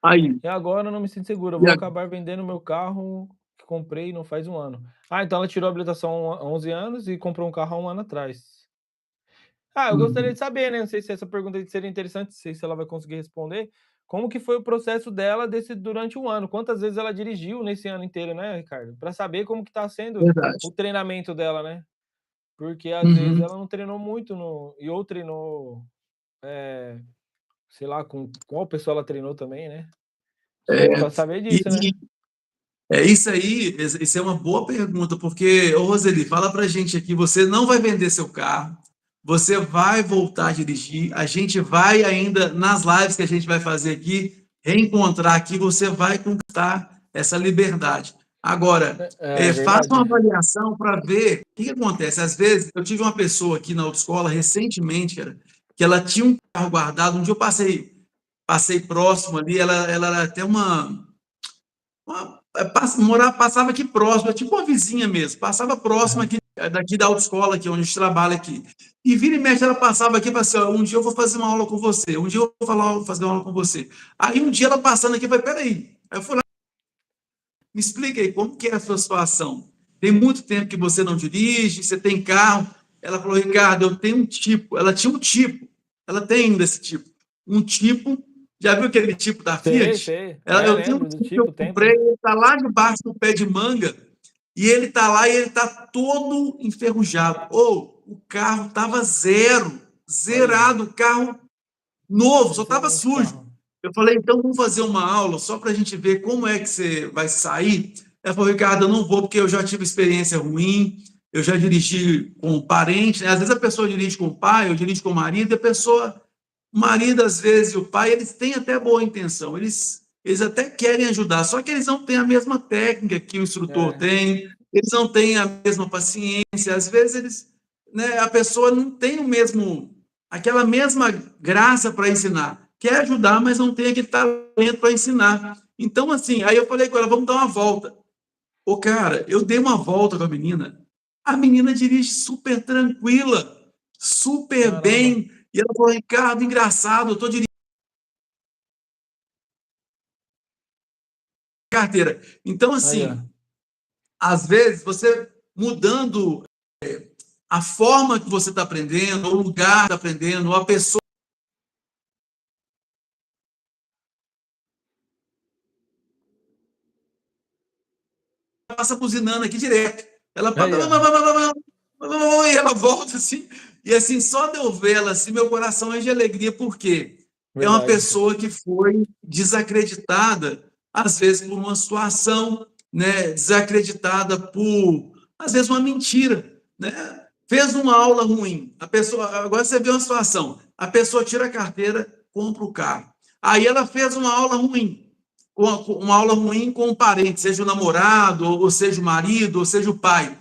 Aí. e agora eu não me sinto seguro. Eu E vou a- acabar vendendo meu carro que comprei não faz um ano. Ah, então ela tirou a habilitação há 11 anos e comprou um carro há um ano atrás. Ah, eu gostaria Uhum. de saber, né, não sei se essa pergunta seria interessante, não sei se ela vai conseguir responder, como que foi o processo dela durante um ano? Quantas vezes ela dirigiu nesse ano inteiro, né, Ricardo? Para saber como que tá sendo Verdade. o treinamento dela, né? Porque às vezes Uhum. ela não treinou muito ou treinou, sei lá, com qual pessoa ela treinou também, né? Para saber E, disso, né? É isso aí, isso é uma boa pergunta, porque, ô Roseli, fala pra gente aqui, você não vai vender seu carro, você vai voltar a dirigir, a gente vai ainda, nas lives que a gente vai fazer aqui, reencontrar aqui, você vai conquistar essa liberdade. Agora, É faça uma verdade. avaliação para ver o que acontece. Às vezes, eu tive uma pessoa aqui na autoescola recentemente, cara, que ela tinha um carro guardado, um dia eu passei próximo ali, ela era até passava aqui próximo, é tipo uma vizinha mesmo, passava próximo Aham. aqui daqui da autoescola, aqui onde a gente trabalha aqui. E vira e mexe, ela passava aqui e falava assim: ó, um dia eu vou fazer uma aula com você, um dia eu vou fazer uma aula com você. Aí um dia ela passando aqui, eu falei: peraí. Aí eu fui lá, me explica aí, como que é a sua situação? Tem muito tempo que você não dirige, você tem carro. Ela falou: Ricardo, eu tenho um tipo. Ela tinha um tipo, ela tem ainda esse tipo. Um tipo, já viu aquele tipo da Sei, Fiat? sei. É, Eu tenho um lembro do tipo que eu tipo, comprei, tempo. ele está lá debaixo do pé de manga, e ele está lá e ele está todo enferrujado. Ou o carro estava Olha, zerado, o carro novo, só estava excelente sujo. carro. Eu falei, então vamos fazer uma aula só para a gente ver como é que você vai sair. Ela falou, Ricardo, eu não vou porque eu já tive experiência ruim, eu já dirigi com parente, né? Às vezes a pessoa dirige com o pai, eu dirijo com o marido, e a pessoa, o marido às vezes e o pai, eles têm até boa intenção, eles até querem ajudar, só que eles não têm a mesma técnica que o instrutor É, tem, eles não têm a mesma paciência, às vezes eles, né, a pessoa não tem aquela mesma graça para ensinar. Quer ajudar, mas não tem aquele talento para ensinar. Então, assim, aí eu falei com ela, vamos dar uma volta. Ô, cara, eu dei uma volta com a menina dirige super tranquila, super caramba. bem. E ela falou, Ricardo, engraçado, eu estou dirigindo carteira. Então, Aí, ó. assim, às vezes, você mudando a forma que você está aprendendo, o lugar que está aprendendo, a pessoa passa buzinando aqui direto. Ela Aí, ó. e ela volta assim. E assim, só de eu ver ela assim, meu coração é de alegria, porque é uma Verdade. pessoa que foi desacreditada, às vezes por uma situação, né? Desacreditada por, às vezes, uma mentira, né? Fez uma aula ruim. A pessoa, agora você vê uma situação, a pessoa tira a carteira, compra o carro. Aí ela fez uma aula ruim, uma aula ruim com um parente, seja o namorado, ou seja o marido, ou seja o pai.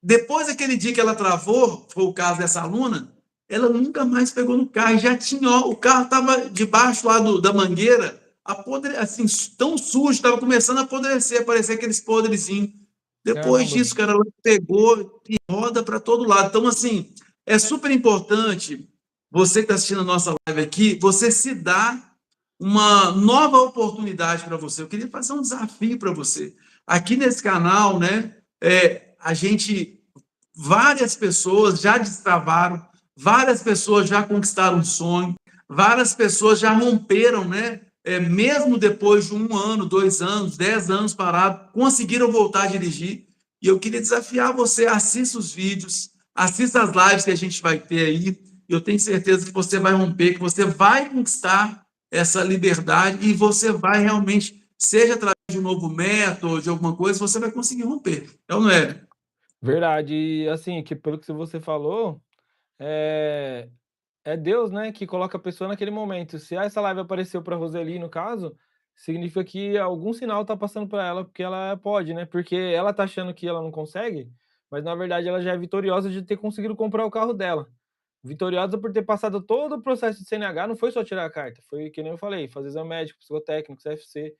Depois daquele dia que ela travou, foi o caso dessa aluna, ela nunca mais pegou no carro. Já tinha, o carro estava debaixo lá da mangueira, assim, tão sujo, estava começando a apodrecer, parecia aqueles podrezinhos. Depois Caramba. disso, cara, ela pegou e roda para todo lado. Então, assim, é super importante você que está assistindo a nossa live aqui, você se dá uma nova oportunidade para você. Eu queria fazer um desafio para você. Aqui nesse canal, né, a gente várias pessoas já destravaram, várias pessoas já conquistaram um sonho, várias pessoas já romperam, né? Mesmo depois de 1 ano, 2 anos, 10 anos parado, conseguiram voltar a dirigir. E eu queria desafiar você, assista os vídeos, assista as lives que a gente vai ter aí. Eu tenho certeza que você vai romper, que você vai conquistar essa liberdade e você vai realmente, seja através de um novo método, de alguma coisa, você vai conseguir romper. É ou não é? Verdade. E assim, que pelo que você falou, é é Deus, né, que coloca a pessoa naquele momento. Se essa live apareceu para Roseli, no caso, significa que algum sinal tá passando para ela, porque ela pode, né, porque ela tá achando que ela não consegue, mas na verdade ela já é vitoriosa de ter conseguido comprar o carro dela. Vitoriosa por ter passado todo o processo de CNH, não foi só tirar a carta, foi que nem eu falei, fazer exame médico, psicotécnico, CFC,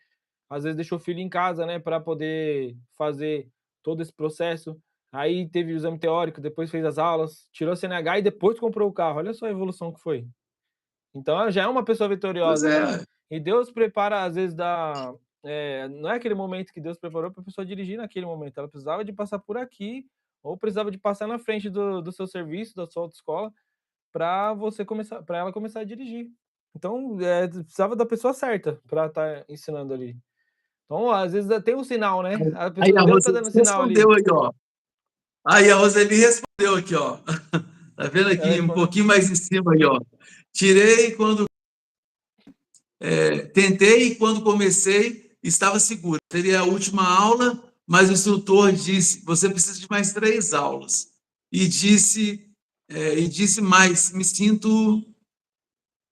às vezes deixou o filho em casa, né, para poder fazer todo esse processo. Aí teve o exame teórico, depois fez as aulas, tirou a CNH e depois comprou o carro. Olha só a evolução que foi. Então ela já é uma pessoa Pois vitoriosa, né. é, E Deus prepara, às vezes, não é aquele momento que Deus preparou para a pessoa dirigir naquele momento, ela precisava de passar por aqui, ou precisava de passar na frente do seu serviço, da sua autoescola, para ela começar a dirigir. Então, precisava da pessoa certa para estar ensinando ali. Então, às vezes tem um sinal, né, a aí pessoa a Deus tá Roseli dando sinal respondeu ali. aí, ó. Aí a Roseli respondeu aqui, ó. Tá vendo Ela aqui, um respondeu pouquinho mais em cima aí, ó. Tirei quando tentei e quando comecei estava segura. Seria a última aula, mas o instrutor disse: você precisa de mais 3 aulas. E disse mais: me sinto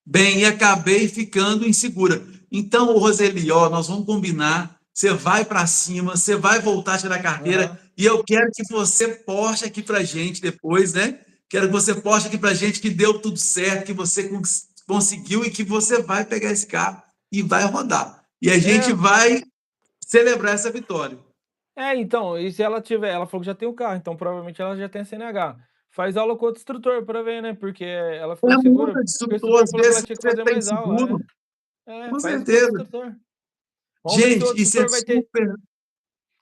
bem, e acabei ficando insegura. Então, Roseli, ó, nós vamos combinar. Você vai para cima, você vai voltar a tirar a carteira, aham. e eu quero que você poste aqui para gente depois, né? Quero que você poste aqui para gente que deu tudo certo, que você conseguiu e que você vai pegar esse carro e vai rodar. E a gente É, vai celebrar essa vitória. então, e se ela falou que já tem o carro, então provavelmente ela já tem a CNH. Faz aula com outro instrutor para ver, né, porque ela ficou insegura, Muda de porque o instrutor, instrutor às falou que ela vezes tinha que você fazer está mais aula, inseguro, com faz com outro certeza. instrutor. Vamos ver se o Gente, outro isso é instrutor vai ter. super.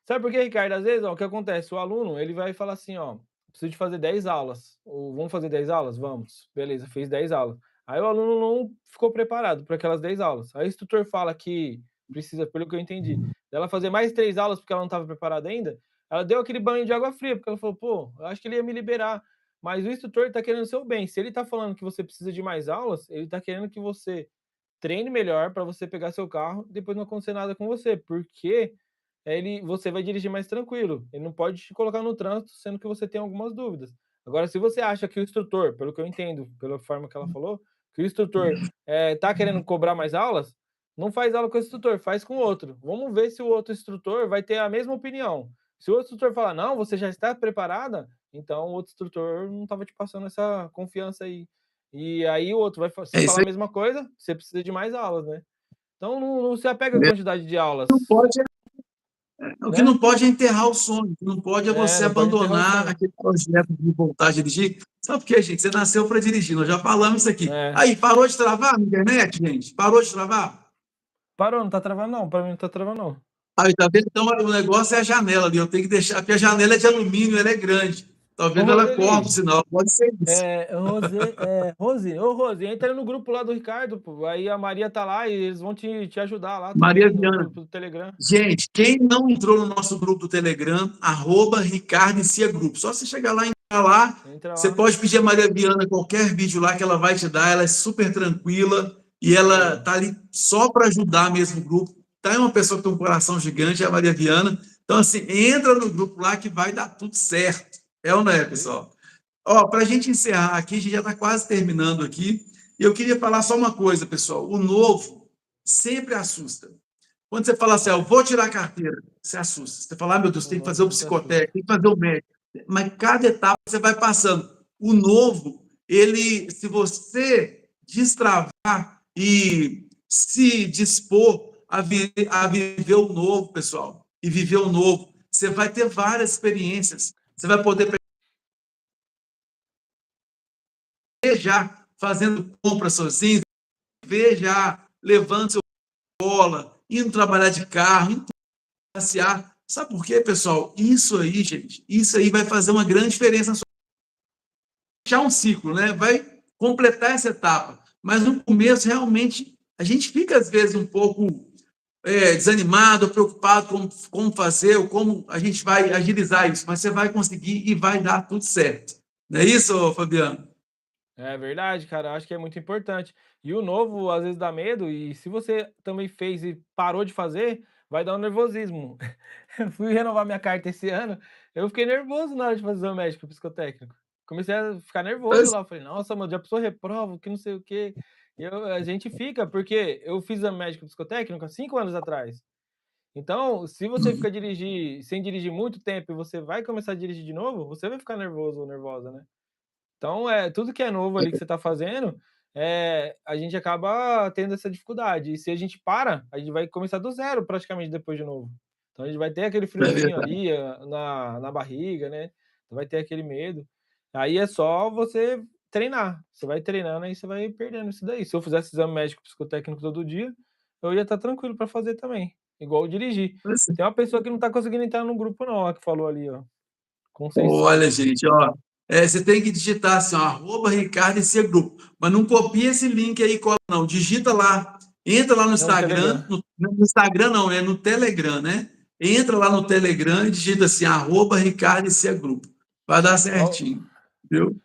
Sabe por quê, Ricardo? Às vezes, ó, o que acontece, o aluno, ele vai falar assim, ó, preciso de fazer 10 aulas. Ou vamos fazer 10 aulas? Vamos. Beleza, fez 10 aulas. Aí o aluno não ficou preparado para aquelas 10 aulas. Aí o instrutor fala que precisa, pelo que eu entendi, dela fazer mais 3 aulas porque ela não estava preparada ainda. Ela deu aquele banho de água fria, porque ela falou, pô, eu acho que ele ia me liberar. Mas o instrutor está querendo o seu bem. Se ele está falando que você precisa de mais aulas, ele está querendo que você treine melhor para você pegar seu carro e depois não acontecer nada com você, porque você vai dirigir mais tranquilo. Ele não pode te colocar no trânsito, sendo que você tem algumas dúvidas. Agora, se você acha que o instrutor, pelo que eu entendo, pela forma que ela falou, que o instrutor tá querendo cobrar mais aulas, não faz aula com o instrutor, faz com outro. Vamos ver se o outro instrutor vai ter a mesma opinião. Se o outro instrutor falar, não, você já está preparada, então o outro instrutor não estava te passando essa confiança aí. E aí o outro vai se É isso falar a aí. mesma coisa, você precisa de mais aulas, né? Então não se apega à Né? quantidade de Não aulas, pode, o que né? não pode é enterrar o sonho, o que não pode é você Não pode enterrar o abandonar sonho. aquele projeto de voltar a dirigir. Sabe por quê, gente? Você nasceu para dirigir, nós já falamos isso aqui. É. Aí, parou de travar na internet, gente? Parou de travar? Parou, não tá travando não, pra mim não tá travando não. Aí, tá vendo? Então, o negócio é a janela ali, eu tenho que deixar, porque a janela é de alumínio, ela é grande. Ô Talvez ela corte o Roseli, sinal, pode ser isso. Rose, entra no grupo lá do Ricardo, pô, aí a Maria tá lá e eles vão te ajudar lá Maria também, no Viana, grupo do Telegram. gente, quem não entrou no nosso grupo do Telegram, @Ricardo Encia Grupo, só você chegar lá e entrar lá, Entra você lá. pode pedir a Maria Viana qualquer vídeo lá que ela vai te dar, ela é super tranquila e ela Boa. tá ali só para ajudar mesmo o grupo. Tá, é uma pessoa que tem um coração gigante, é a Maria Viana. Então, assim, entra no grupo lá que vai dar tudo certo. É ou não é, pessoal? Ó, para a gente encerrar aqui, a gente já está quase terminando aqui. E eu queria falar só uma coisa, pessoal. O novo sempre assusta. Quando você fala assim, eu vou tirar a carteira, você assusta. Você fala, meu Deus, tem que Aham, fazer o sempre assusta. psicotécnico, tem que fazer o médico. Mas cada etapa você vai passando. O novo, ele, se você destravar e se dispor a viver o novo, pessoal, e viver o novo, você vai ter várias experiências. Você vai poder ver já fazendo compra sozinho, ver já levando seu bola, indo trabalhar de carro, indo passear, Sabe por quê, pessoal? Isso aí, gente, isso aí vai fazer uma grande diferença na sua fechar um ciclo, né? Vai completar essa etapa. Mas no começo, realmente, a gente fica, às vezes, um pouco desanimado, preocupado com como fazer, ou como a gente vai agilizar isso, mas você vai conseguir e vai dar tudo certo. Não é isso, Fabiano? É verdade, cara, acho que é muito importante. E o novo, às vezes, dá medo, e se você também fez e parou de fazer, vai dar um nervosismo. Eu fui renovar minha carta esse ano, eu fiquei nervoso na hora de fazer o médico psicotécnico. Comecei a ficar nervoso Mas, lá, eu falei: "Nossa, mano, já a pessoa reprova, que não sei o quê". A gente fica, porque eu fiz exame médico psicotécnico há 5 anos atrás. Então, se você fica dirigir sem dirigir muito tempo e você vai começar a dirigir de novo, você vai ficar nervoso ou nervosa, né. Então, tudo que é novo ali que você está fazendo, a gente acaba tendo essa dificuldade. E se a gente para, a gente vai começar do zero praticamente depois de novo. Então a gente vai ter aquele é friozinho verdade. ali, na barriga, né, vai ter aquele medo. Aí é só você treinar, você vai treinando, aí você vai perdendo isso daí. Se eu fizesse exame médico psicotécnico todo dia, eu ia estar tranquilo para fazer também, igual dirigir. Mas, Tem uma pessoa que não está conseguindo entrar no grupo não, ó, que falou ali, ó, Conceição. olha, gente, ó, você tem que digitar assim, ó, @Ricardo esse grupo, mas não copia esse link aí, cola, não. Digita lá, entra lá no É no Instagram, Telegram. no Instagram não, é no Telegram, né? Entra lá no Telegram e digita assim, @Ricardo esse grupo. Vai dar Ó, certinho, viu?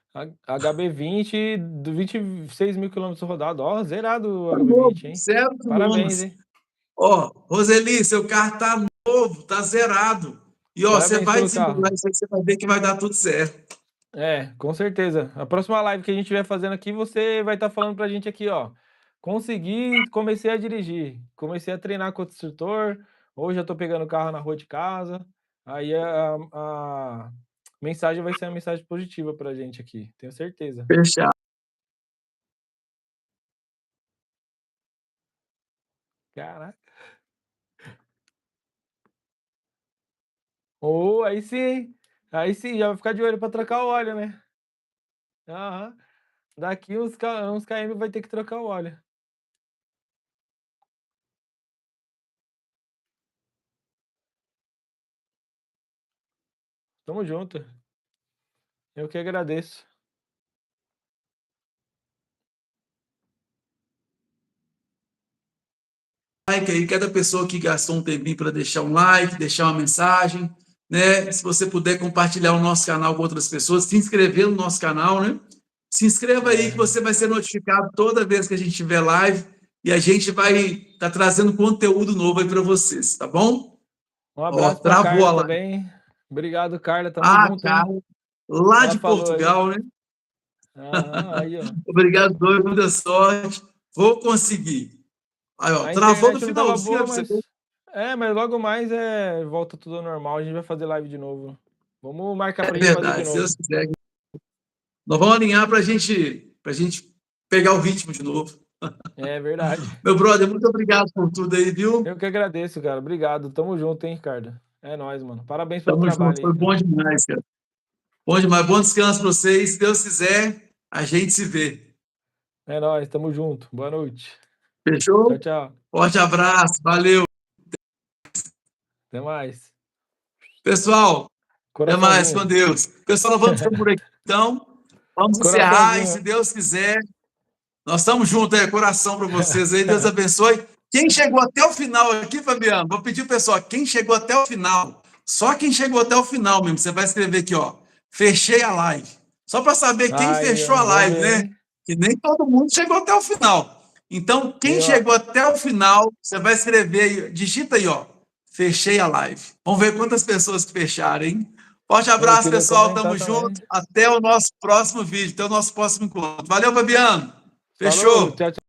HB20 do 26.000 quilômetros rodados, ó, zerado o Tá novo, HB20, hein. 0 km. Parabéns, hein. Ó, Roseli, seu carro tá novo, tá zerado. E ó, você Parabéns vai pelo desembolar carro. isso aí, você vai ver que vai dar tudo certo. É, com certeza. A próxima live que a gente estiver fazendo aqui, você vai estar falando pra gente aqui, ó: "Consegui, comecei a dirigir, comecei a treinar com outro instrutor, hoje eu tô pegando o carro na rua de casa". Aí a mensagem vai ser uma mensagem positiva pra gente aqui, tenho certeza. Fechado. Caraca. Ô, aí sim, hein. Aí sim, já vai ficar de olho pra trocar o óleo, né. Aham. Daqui uns km vai ter que trocar o óleo. Tamo junto. Eu que agradeço. Like aí, cada pessoa que gastou um tempinho para deixar um like, deixar uma mensagem, né? Se você puder compartilhar o nosso canal com outras pessoas, se inscrever no nosso canal, né? Se inscreva aí que É, você vai ser notificado toda vez que a gente tiver live e a gente vai estar trazendo conteúdo novo aí para vocês, tá bom? um Ó, abraço pra travou Carla a live. também. Obrigado, Carla, tamo Ah, junto, cara, hein. lá Ela de falou aí. Portugal, né? Aham, aí, ó. Obrigado, dois, muita sorte. Vou conseguir. Aí, ó, A travou no internet não estava finalzinho, boa, ó, pra você ver. mas logo mais, volta tudo ao normal, a gente vai fazer live de novo. Vamos marcar É pra gente fazer de verdade, se novo. Deus quiser. Nós vamos alinhar para gente pegar o ritmo de novo. É verdade. Meu brother, muito obrigado por tudo aí, viu? Eu que agradeço, cara. Obrigado. Tamo junto, hein, Ricardo. É nóis, mano. Parabéns pelo Tamo junto, trabalho aí, foi cara. bom demais, cara. Bom demais, bom descanso para vocês. Se Deus quiser, a gente se vê. É nóis, tamo junto. Boa noite. Tchau, Fechou? tchau. Forte abraço, valeu. Até mais. Pessoal, até mais, com Coraçãozinho. Deus. Pessoal, nós vamos ficando por aqui, então. Vamos encerrar e, se Coraçãozinho. Deus quiser, nós estamos juntos, coração para vocês aí. Deus abençoe. Quem chegou até o final aqui, Fabiano, vou pedir o pessoal, quem chegou até o final, só quem chegou até o final mesmo, você vai escrever aqui, ó, fechei a live. Só para saber quem Aí, fechou ó, a vamos live, ver, né? hein? Que nem todo mundo chegou até o final. Então, quem E, ó, chegou até o final, você vai escrever aí, digita aí, ó, fechei a live. Vamos ver quantas pessoas que fecharam, hein? Forte eu abraço, queria pessoal. comentar Tamo também. junto. Até o nosso próximo vídeo, até o nosso próximo encontro. Valeu, Fabiano. Falou, Fechou. tchau, tchau.